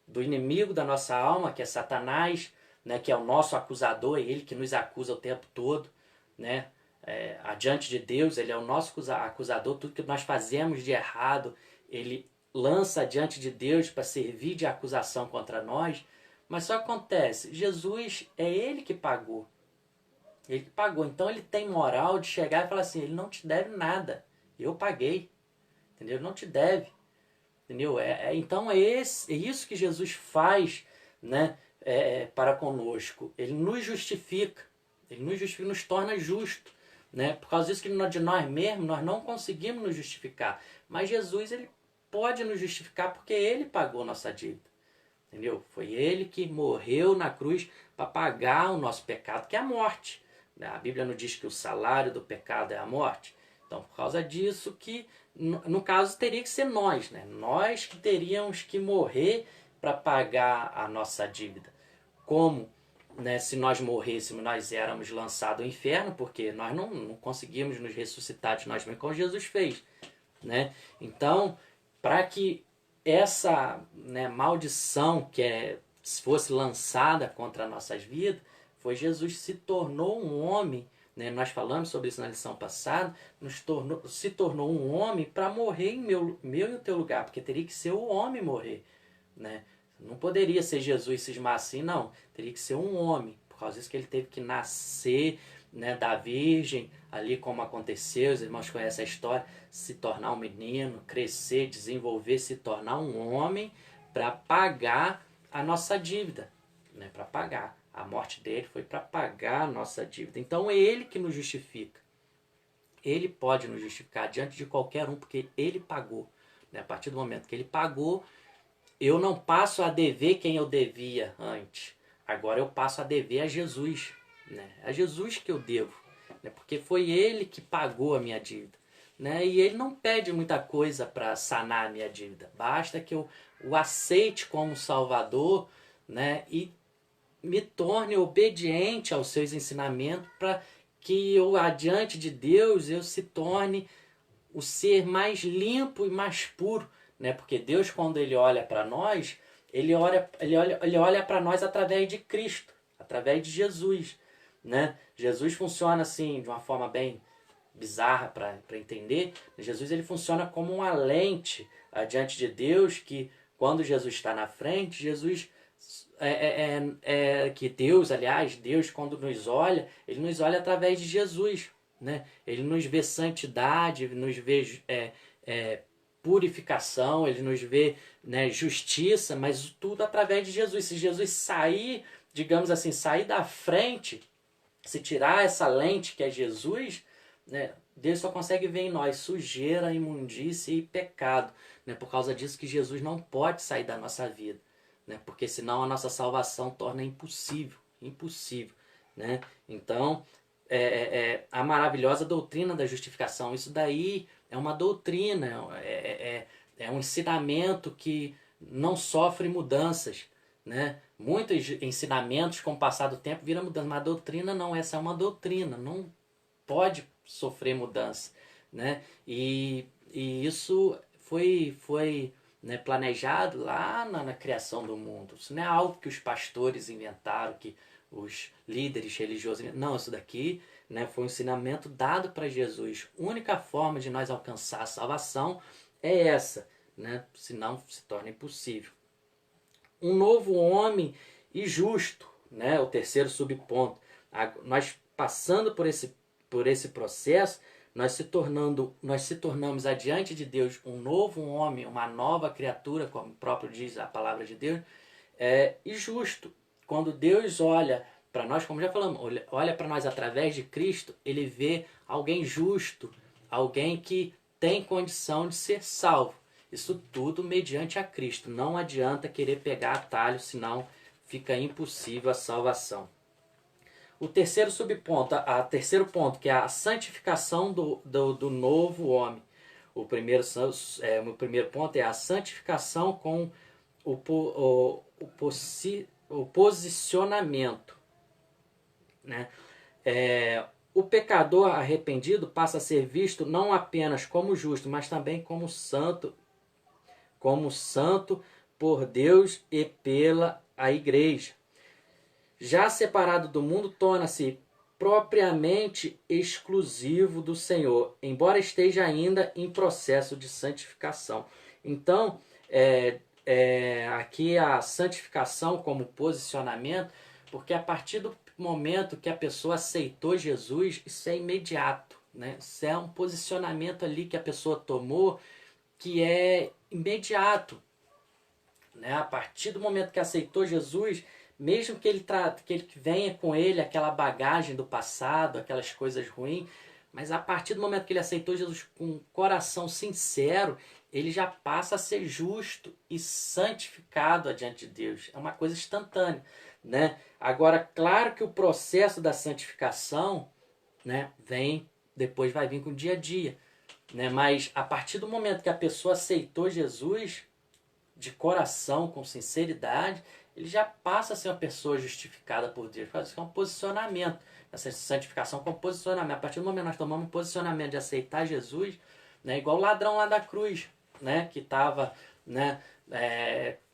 Do inimigo da nossa alma, que é Satanás, né? Que é o nosso acusador, é ele que nos acusa o tempo todo, né? Adiante de Deus, ele é o nosso acusador. Tudo que nós fazemos de errado, ele lança diante de Deus para servir de acusação contra nós. Mas só acontece, Jesus é ele que pagou. Ele que pagou. Então ele tem moral de chegar e falar assim, ele não te deve nada. Eu paguei. Entendeu? Ele não te deve. Entendeu? Então é isso que Jesus faz, né, para conosco. Ele nos justifica. Ele nos justifica, nos torna justo. Né? Por causa disso que de nós mesmos, nós não conseguimos nos justificar. Mas Jesus, ele pode nos justificar porque ele pagou nossa dívida. Entendeu? Foi ele que morreu na cruz para pagar o nosso pecado, que é a morte. A Bíblia não diz que o salário do pecado é a morte. Então, por causa disso que, no caso, teria que ser nós. Né? Nós que teríamos que morrer para pagar a nossa dívida. Como, né, se nós morrêssemos, nós éramos lançados ao inferno, porque nós não conseguimos nos ressuscitar de nós mesmos, como Jesus fez. Né? Então, para que essa, né, maldição se fosse lançada contra nossas vidas, foi Jesus que se tornou um homem, né? Nós falamos sobre isso na lição passada, se tornou um homem para morrer em meu e o teu lugar, porque teria que ser o homem morrer. Né? Não poderia ser Jesus cismar assim, não. Teria que ser um homem, por causa disso que ele teve que nascer, né, da virgem, ali como aconteceu, os irmãos conhecem a história, se tornar um menino, crescer, desenvolver, se tornar um homem para pagar a nossa dívida, né, para pagar. A morte dele foi para pagar a nossa dívida. Então é ele que nos justifica. Ele pode nos justificar diante de qualquer um, porque ele pagou. Né? A partir do momento que ele pagou, eu não passo a dever quem eu devia antes. Agora eu passo a dever a Jesus. Né? A Jesus que eu devo. Né? Porque foi ele que pagou a minha dívida. Né? E ele não pede muita coisa para sanar a minha dívida. Basta que eu o aceite como Salvador, né? E me torne obediente aos seus ensinamentos para que eu, adiante de Deus, eu se torne o ser mais limpo e mais puro. Né? Porque Deus, quando ele olha para nós, ele olha para nós através de Cristo, através de Jesus. Né? Jesus funciona assim, de uma forma bem bizarra para entender. Jesus, ele funciona como uma lente adiante de Deus, que quando Jesus está na frente, Jesus que Deus, aliás, Deus quando nos olha, Ele nos olha através de Jesus, né? Ele nos vê santidade, Ele nos vê purificação, Ele nos vê, né, justiça, mas tudo através de Jesus. Se Jesus sair, digamos assim, sair da frente, se tirar essa lente que é Jesus, né, Deus só consegue ver em nós sujeira, imundície e pecado, né? Por causa disso que Jesus não pode sair da nossa vida, né? Porque senão a nossa salvação torna impossível, impossível, né? Então, a maravilhosa doutrina da justificação, isso daí é uma doutrina, é um ensinamento que não sofre mudanças, né? Muitos ensinamentos com o passar do tempo viram mudança, mas a doutrina não, essa é uma doutrina, não pode sofrer mudança, né? E isso foi né, planejado lá na criação do mundo. Isso não é algo que os pastores inventaram, que os líderes religiosos inventaram. Não, isso daqui, né, foi um ensinamento dado para Jesus. A única forma de nós alcançar a salvação é essa, né? Senão se torna impossível. Um novo homem e justo, né? O terceiro subponto. Nós passando por esse processo, nós se tornamos adiante de Deus um novo homem, uma nova criatura, como o próprio diz a palavra de Deus, e justo. Quando Deus olha para nós, como já falamos, olha para nós através de Cristo, Ele vê alguém justo, alguém que tem condição de ser salvo. Isso tudo mediante a Cristo. Não adianta querer pegar atalho, senão fica impossível a salvação. O terceiro subponto, terceiro ponto, que é a santificação do novo homem. O primeiro ponto é a santificação com o posicionamento, né? O pecador arrependido passa a ser visto não apenas como justo, mas também como santo por Deus e pela a igreja. Já separado do mundo, torna-se propriamente exclusivo do Senhor, embora esteja ainda em processo de santificação. Então, aqui a santificação como posicionamento, porque a partir do momento que a pessoa aceitou Jesus, isso é imediato, né? Isso é um posicionamento ali que a pessoa tomou, que é imediato, né? A partir do momento que aceitou Jesus, mesmo que ele venha com ele aquela bagagem do passado, aquelas coisas ruins, mas a partir do momento que ele aceitou Jesus com um coração sincero, ele já passa a ser justo e santificado adiante de Deus. É uma coisa instantânea, né? Agora, claro que o processo da santificação, né, depois vai vir com o dia a dia, né? Mas a partir do momento que a pessoa aceitou Jesus de coração, com sinceridade, ele já passa a ser uma pessoa justificada por Deus. Isso é um posicionamento. Essa santificação com posicionamento. A partir do momento que nós tomamos um posicionamento de aceitar Jesus, né, igual o ladrão lá da cruz, né, que estava, né,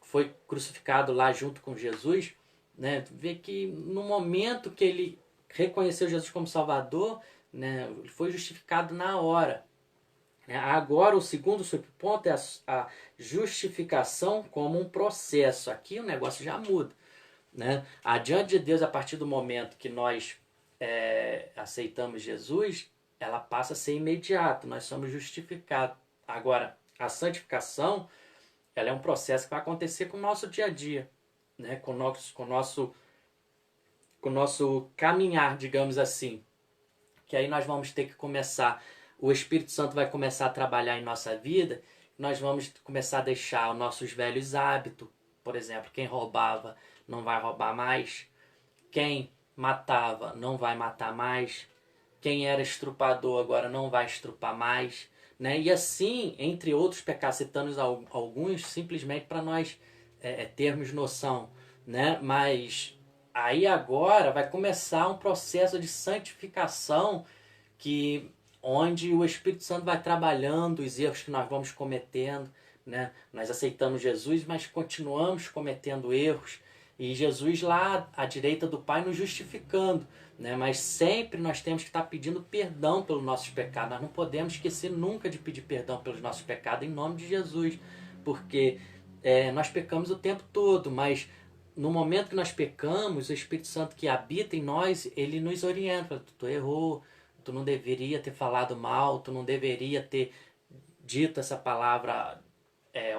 foi crucificado lá junto com Jesus, né, vê que no momento que ele reconheceu Jesus como Salvador, né, ele foi justificado na hora. Agora, o segundo subponto é a justificação como um processo. Aqui o negócio já muda, né? Adiante de Deus, a partir do momento que nós aceitamos Jesus, ela passa a ser imediato, nós somos justificados. Agora, a santificação, ela é um processo que vai acontecer com o nosso dia a dia, né? com o nosso caminhar, digamos assim. Que aí nós vamos ter que começar, o Espírito Santo vai começar a trabalhar em nossa vida, nós vamos começar a deixar os nossos velhos hábitos. Por exemplo, quem roubava não vai roubar mais, quem matava não vai matar mais, quem era estrupador agora não vai estrupar mais, né? E assim, entre outros pecados, citando alguns, simplesmente para nós termos noção, né? Mas aí agora vai começar um processo de santificação onde o Espírito Santo vai trabalhando os erros que nós vamos cometendo, né? Nós aceitamos Jesus, mas continuamos cometendo erros. E Jesus lá à direita do Pai nos justificando, né? Mas sempre nós temos que estar pedindo perdão pelos nossos pecados. Nós não podemos esquecer nunca de pedir perdão pelos nossos pecados em nome de Jesus. Porque nós pecamos o tempo todo, mas no momento que nós pecamos, o Espírito Santo que habita em nós, ele nos orienta. Tu errou, tu não deveria ter falado mal, tu não deveria ter dito essa palavra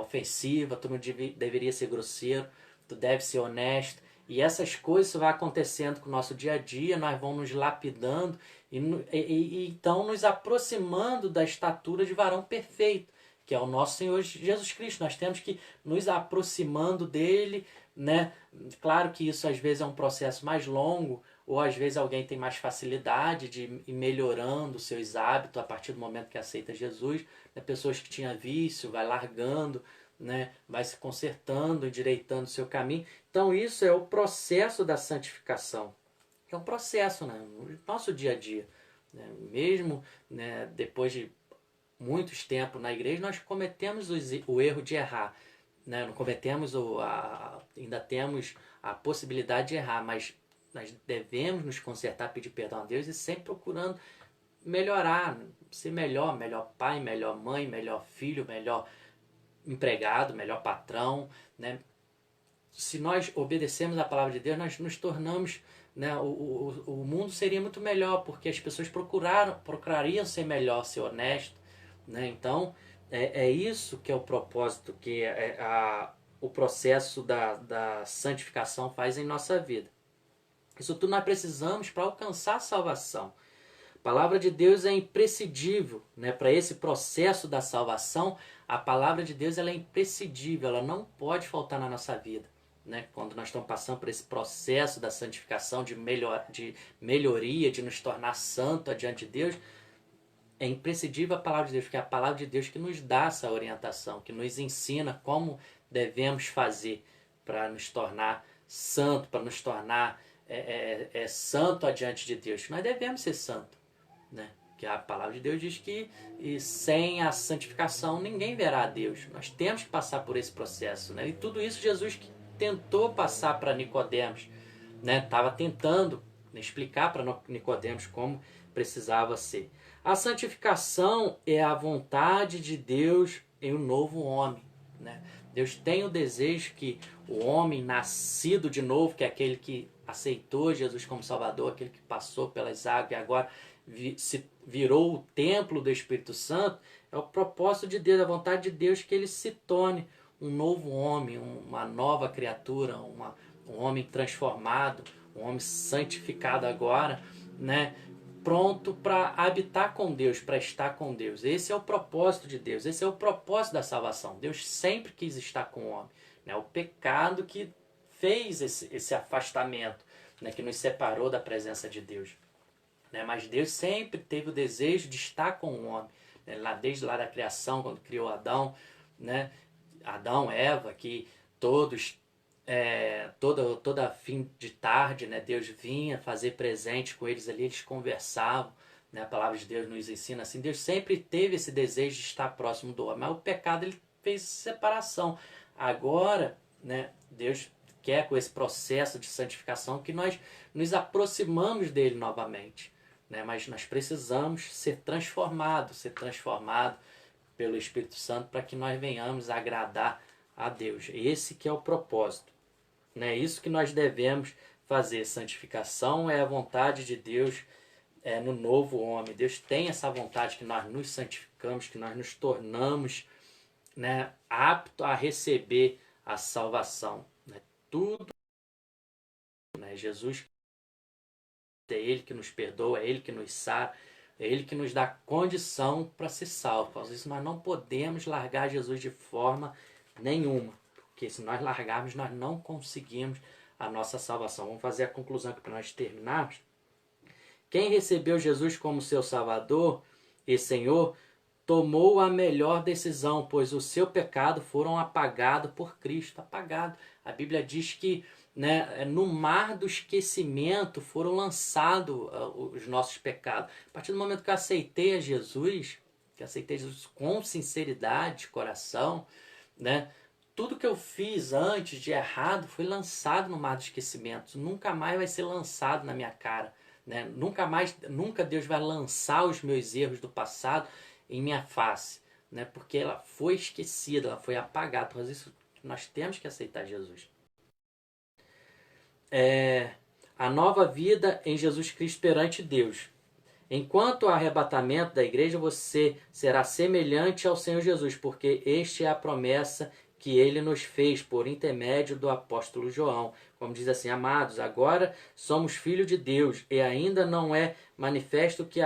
ofensiva, tu não deveria ser grosseiro, tu deve ser honesto. E essas coisas vão acontecendo com o nosso dia a dia, nós vamos nos lapidando e então nos aproximando da estatura de varão perfeito, que é o nosso Senhor Jesus Cristo. Nós temos que nos aproximando dele, né? Claro que isso às vezes é um processo mais longo, ou às vezes alguém tem mais facilidade de ir melhorando seus hábitos a partir do momento que aceita Jesus. Né? Pessoas que tinham vício, vai largando, né? Vai se consertando, endireitando o seu caminho. Então isso é o processo da santificação. É um processo, né? No nosso dia a dia. Né? Mesmo, né, depois de muitos tempos na igreja, nós cometemos o erro de errar. Né? Não cometemos, ainda temos a possibilidade de errar, mas nós devemos nos consertar, pedir perdão a Deus e sempre procurando melhorar, ser melhor, melhor pai, melhor mãe, melhor filho, melhor empregado, melhor patrão, né? Se nós obedecemos a palavra de Deus, nós nos tornamos, né, o mundo seria muito melhor, porque as pessoas procurariam ser melhor, ser honesto, né? Então, é isso que é o propósito, que o processo da santificação faz em nossa vida. Isso tudo nós precisamos para alcançar a salvação. A palavra de Deus é imprescindível, né? Para esse processo da salvação, a palavra de Deus ela é imprescindível, ela não pode faltar na nossa vida. Né? Quando nós estamos passando por esse processo da santificação, de melhoria, de nos tornar santo adiante de Deus, é imprescindível a palavra de Deus, porque é a palavra de Deus que nos dá essa orientação, que nos ensina como devemos fazer para nos tornar santo, para nos tornar santo adiante de Deus. Nós devemos ser santo, né? Que a palavra de Deus diz que sem a santificação ninguém verá a Deus. Nós temos que passar por esse processo, né? E tudo isso Jesus que tentou passar para Nicodemos, né? Estava tentando explicar para Nicodemos como precisava ser. A santificação é a vontade de Deus em um novo homem, né? Deus tem o desejo que o homem nascido de novo, que é aquele que aceitou Jesus como Salvador, aquele que passou pelas águas e agora se virou o templo do Espírito Santo, é o propósito de Deus, a vontade de Deus que ele se torne um novo homem, uma nova criatura, um homem transformado, um homem santificado agora, né? Pronto para habitar com Deus, para estar com Deus. Esse é o propósito de Deus, esse é o propósito da salvação. Deus sempre quis estar com o homem. Né? O pecado que fez esse afastamento, né? Que nos separou da presença de Deus. Né? Mas Deus sempre teve o desejo de estar com o homem. Né? Desde lá da criação, quando criou Adão, né? Adão, Eva, que todos, toda fim de tarde, né, Deus vinha fazer presente com eles ali, eles conversavam, né, a palavra de Deus nos ensina assim, Deus sempre teve esse desejo de estar próximo do homem, mas o pecado ele fez separação. Agora, né, Deus quer com esse processo de santificação que nós nos aproximamos dele novamente, né, mas nós precisamos ser transformados pelo Espírito Santo para que nós venhamos agradar a Deus. Esse que é o propósito. É isso que nós devemos fazer. Santificação é a vontade de Deus no novo homem. Deus tem essa vontade que nós nos santificamos, que nós nos tornamos, né, aptos a receber a salvação. Né? Tudo, né? Jesus é Ele que nos perdoa, é Ele que nos sara, é Ele que nos dá condição para ser salvo. Por causa disso, nós não podemos largar Jesus de forma nenhuma. Porque se nós largarmos, nós não conseguimos a nossa salvação. Vamos fazer a conclusão aqui para nós terminarmos. Quem recebeu Jesus como seu Salvador e Senhor, tomou a melhor decisão, pois o seu pecado foram apagados por Cristo. Apagado. A Bíblia diz que, né, no mar do esquecimento foram lançados os nossos pecados. A partir do momento que eu aceitei a Jesus, com sinceridade de coração, né, tudo que eu fiz antes de errado foi lançado no mar do esquecimento. Nunca mais vai ser lançado na minha cara. Né? Nunca Deus vai lançar os meus erros do passado em minha face. Né? Porque ela foi esquecida, ela foi apagada. Por isso nós temos que aceitar Jesus. a nova vida em Jesus Cristo perante Deus. Enquanto o arrebatamento da igreja, você será semelhante ao Senhor Jesus, porque este é a promessa que ele nos fez por intermédio do apóstolo João. Como diz assim: amados, agora somos filhos de Deus e ainda não é manifesto o que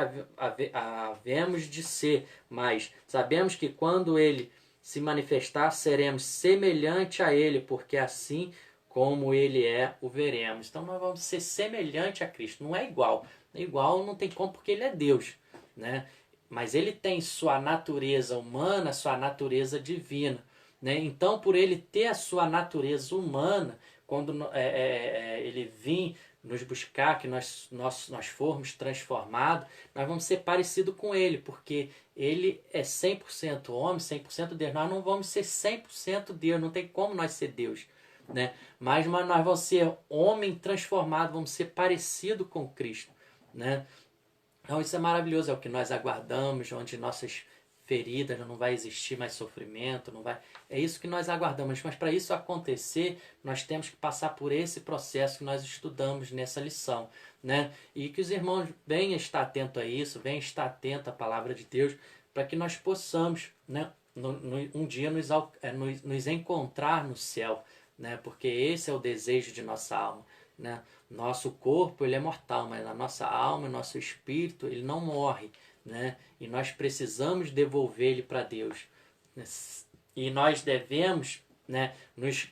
havemos de ser, mas sabemos que quando ele se manifestar, seremos semelhante a ele, porque assim como ele é, o veremos. Então nós vamos ser semelhante a Cristo, não é igual. Igual não tem como, porque ele é Deus, né? Mas ele tem sua natureza humana, sua natureza divina, né? Então, por ele ter a sua natureza humana, quando ele vir nos buscar, que nós formos transformados, nós vamos ser parecidos com ele, porque ele é 100% homem, 100% Deus. Nós não vamos ser 100% Deus, não tem como nós ser Deus, né? Mas nós vamos ser homem transformado, vamos ser parecido com Cristo, né? Então isso é maravilhoso, é o que nós aguardamos, onde nossas feridas não vai existir mais sofrimento, não vai. É isso que nós aguardamos, mas para isso acontecer, nós temos que passar por esse processo que nós estudamos nessa lição, né? E que os irmãos venham estar atentos a isso, venham estar atentos à palavra de Deus, para que nós possamos, né, um dia nos encontrar no céu, né? Porque esse é o desejo de nossa alma, né? Nosso corpo ele é mortal, mas a nossa alma, nosso espírito, ele não morre, né? E nós precisamos devolver ele para Deus. E nós devemos, né, nos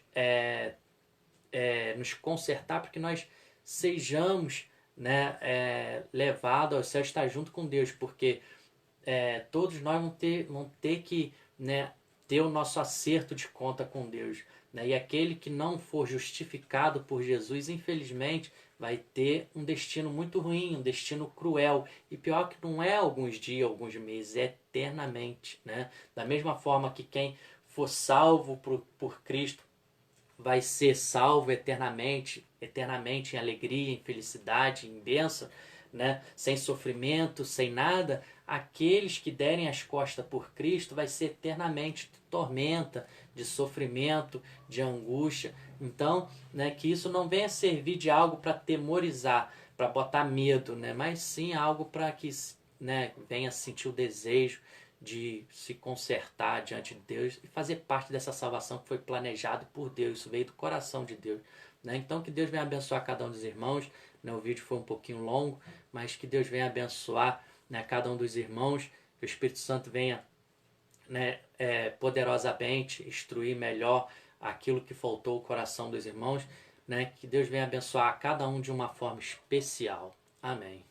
consertar para que nós sejamos, né, levados ao céu, estar junto com Deus, porque todos nós vamos ter que, né, ter o nosso acerto de conta com Deus, né? E aquele que não for justificado por Jesus, infelizmente, vai ter um destino muito ruim, um destino cruel. E pior que não é alguns dias, alguns meses, é eternamente, né? Da mesma forma que quem for salvo por Cristo vai ser salvo eternamente, eternamente em alegria, em felicidade, em bênção, né? Sem sofrimento, sem nada. Aqueles que derem as costas por Cristo vai ser eternamente de tormenta, de sofrimento, de angústia. Então, né, que isso não venha servir de algo para temorizar, para botar medo, né? Mas sim algo para que, né, venha sentir o desejo de se consertar diante de Deus e fazer parte dessa salvação que foi planejado por Deus. Isso veio do coração de Deus, né? Então que Deus venha abençoar cada um dos irmãos, né? O vídeo foi um pouquinho longo, mas que Deus venha abençoar, né, cada um dos irmãos, que o Espírito Santo venha, né, poderosamente instruir melhor aquilo que faltou ao coração dos irmãos, né? Que Deus venha abençoar cada um de uma forma especial. Amém.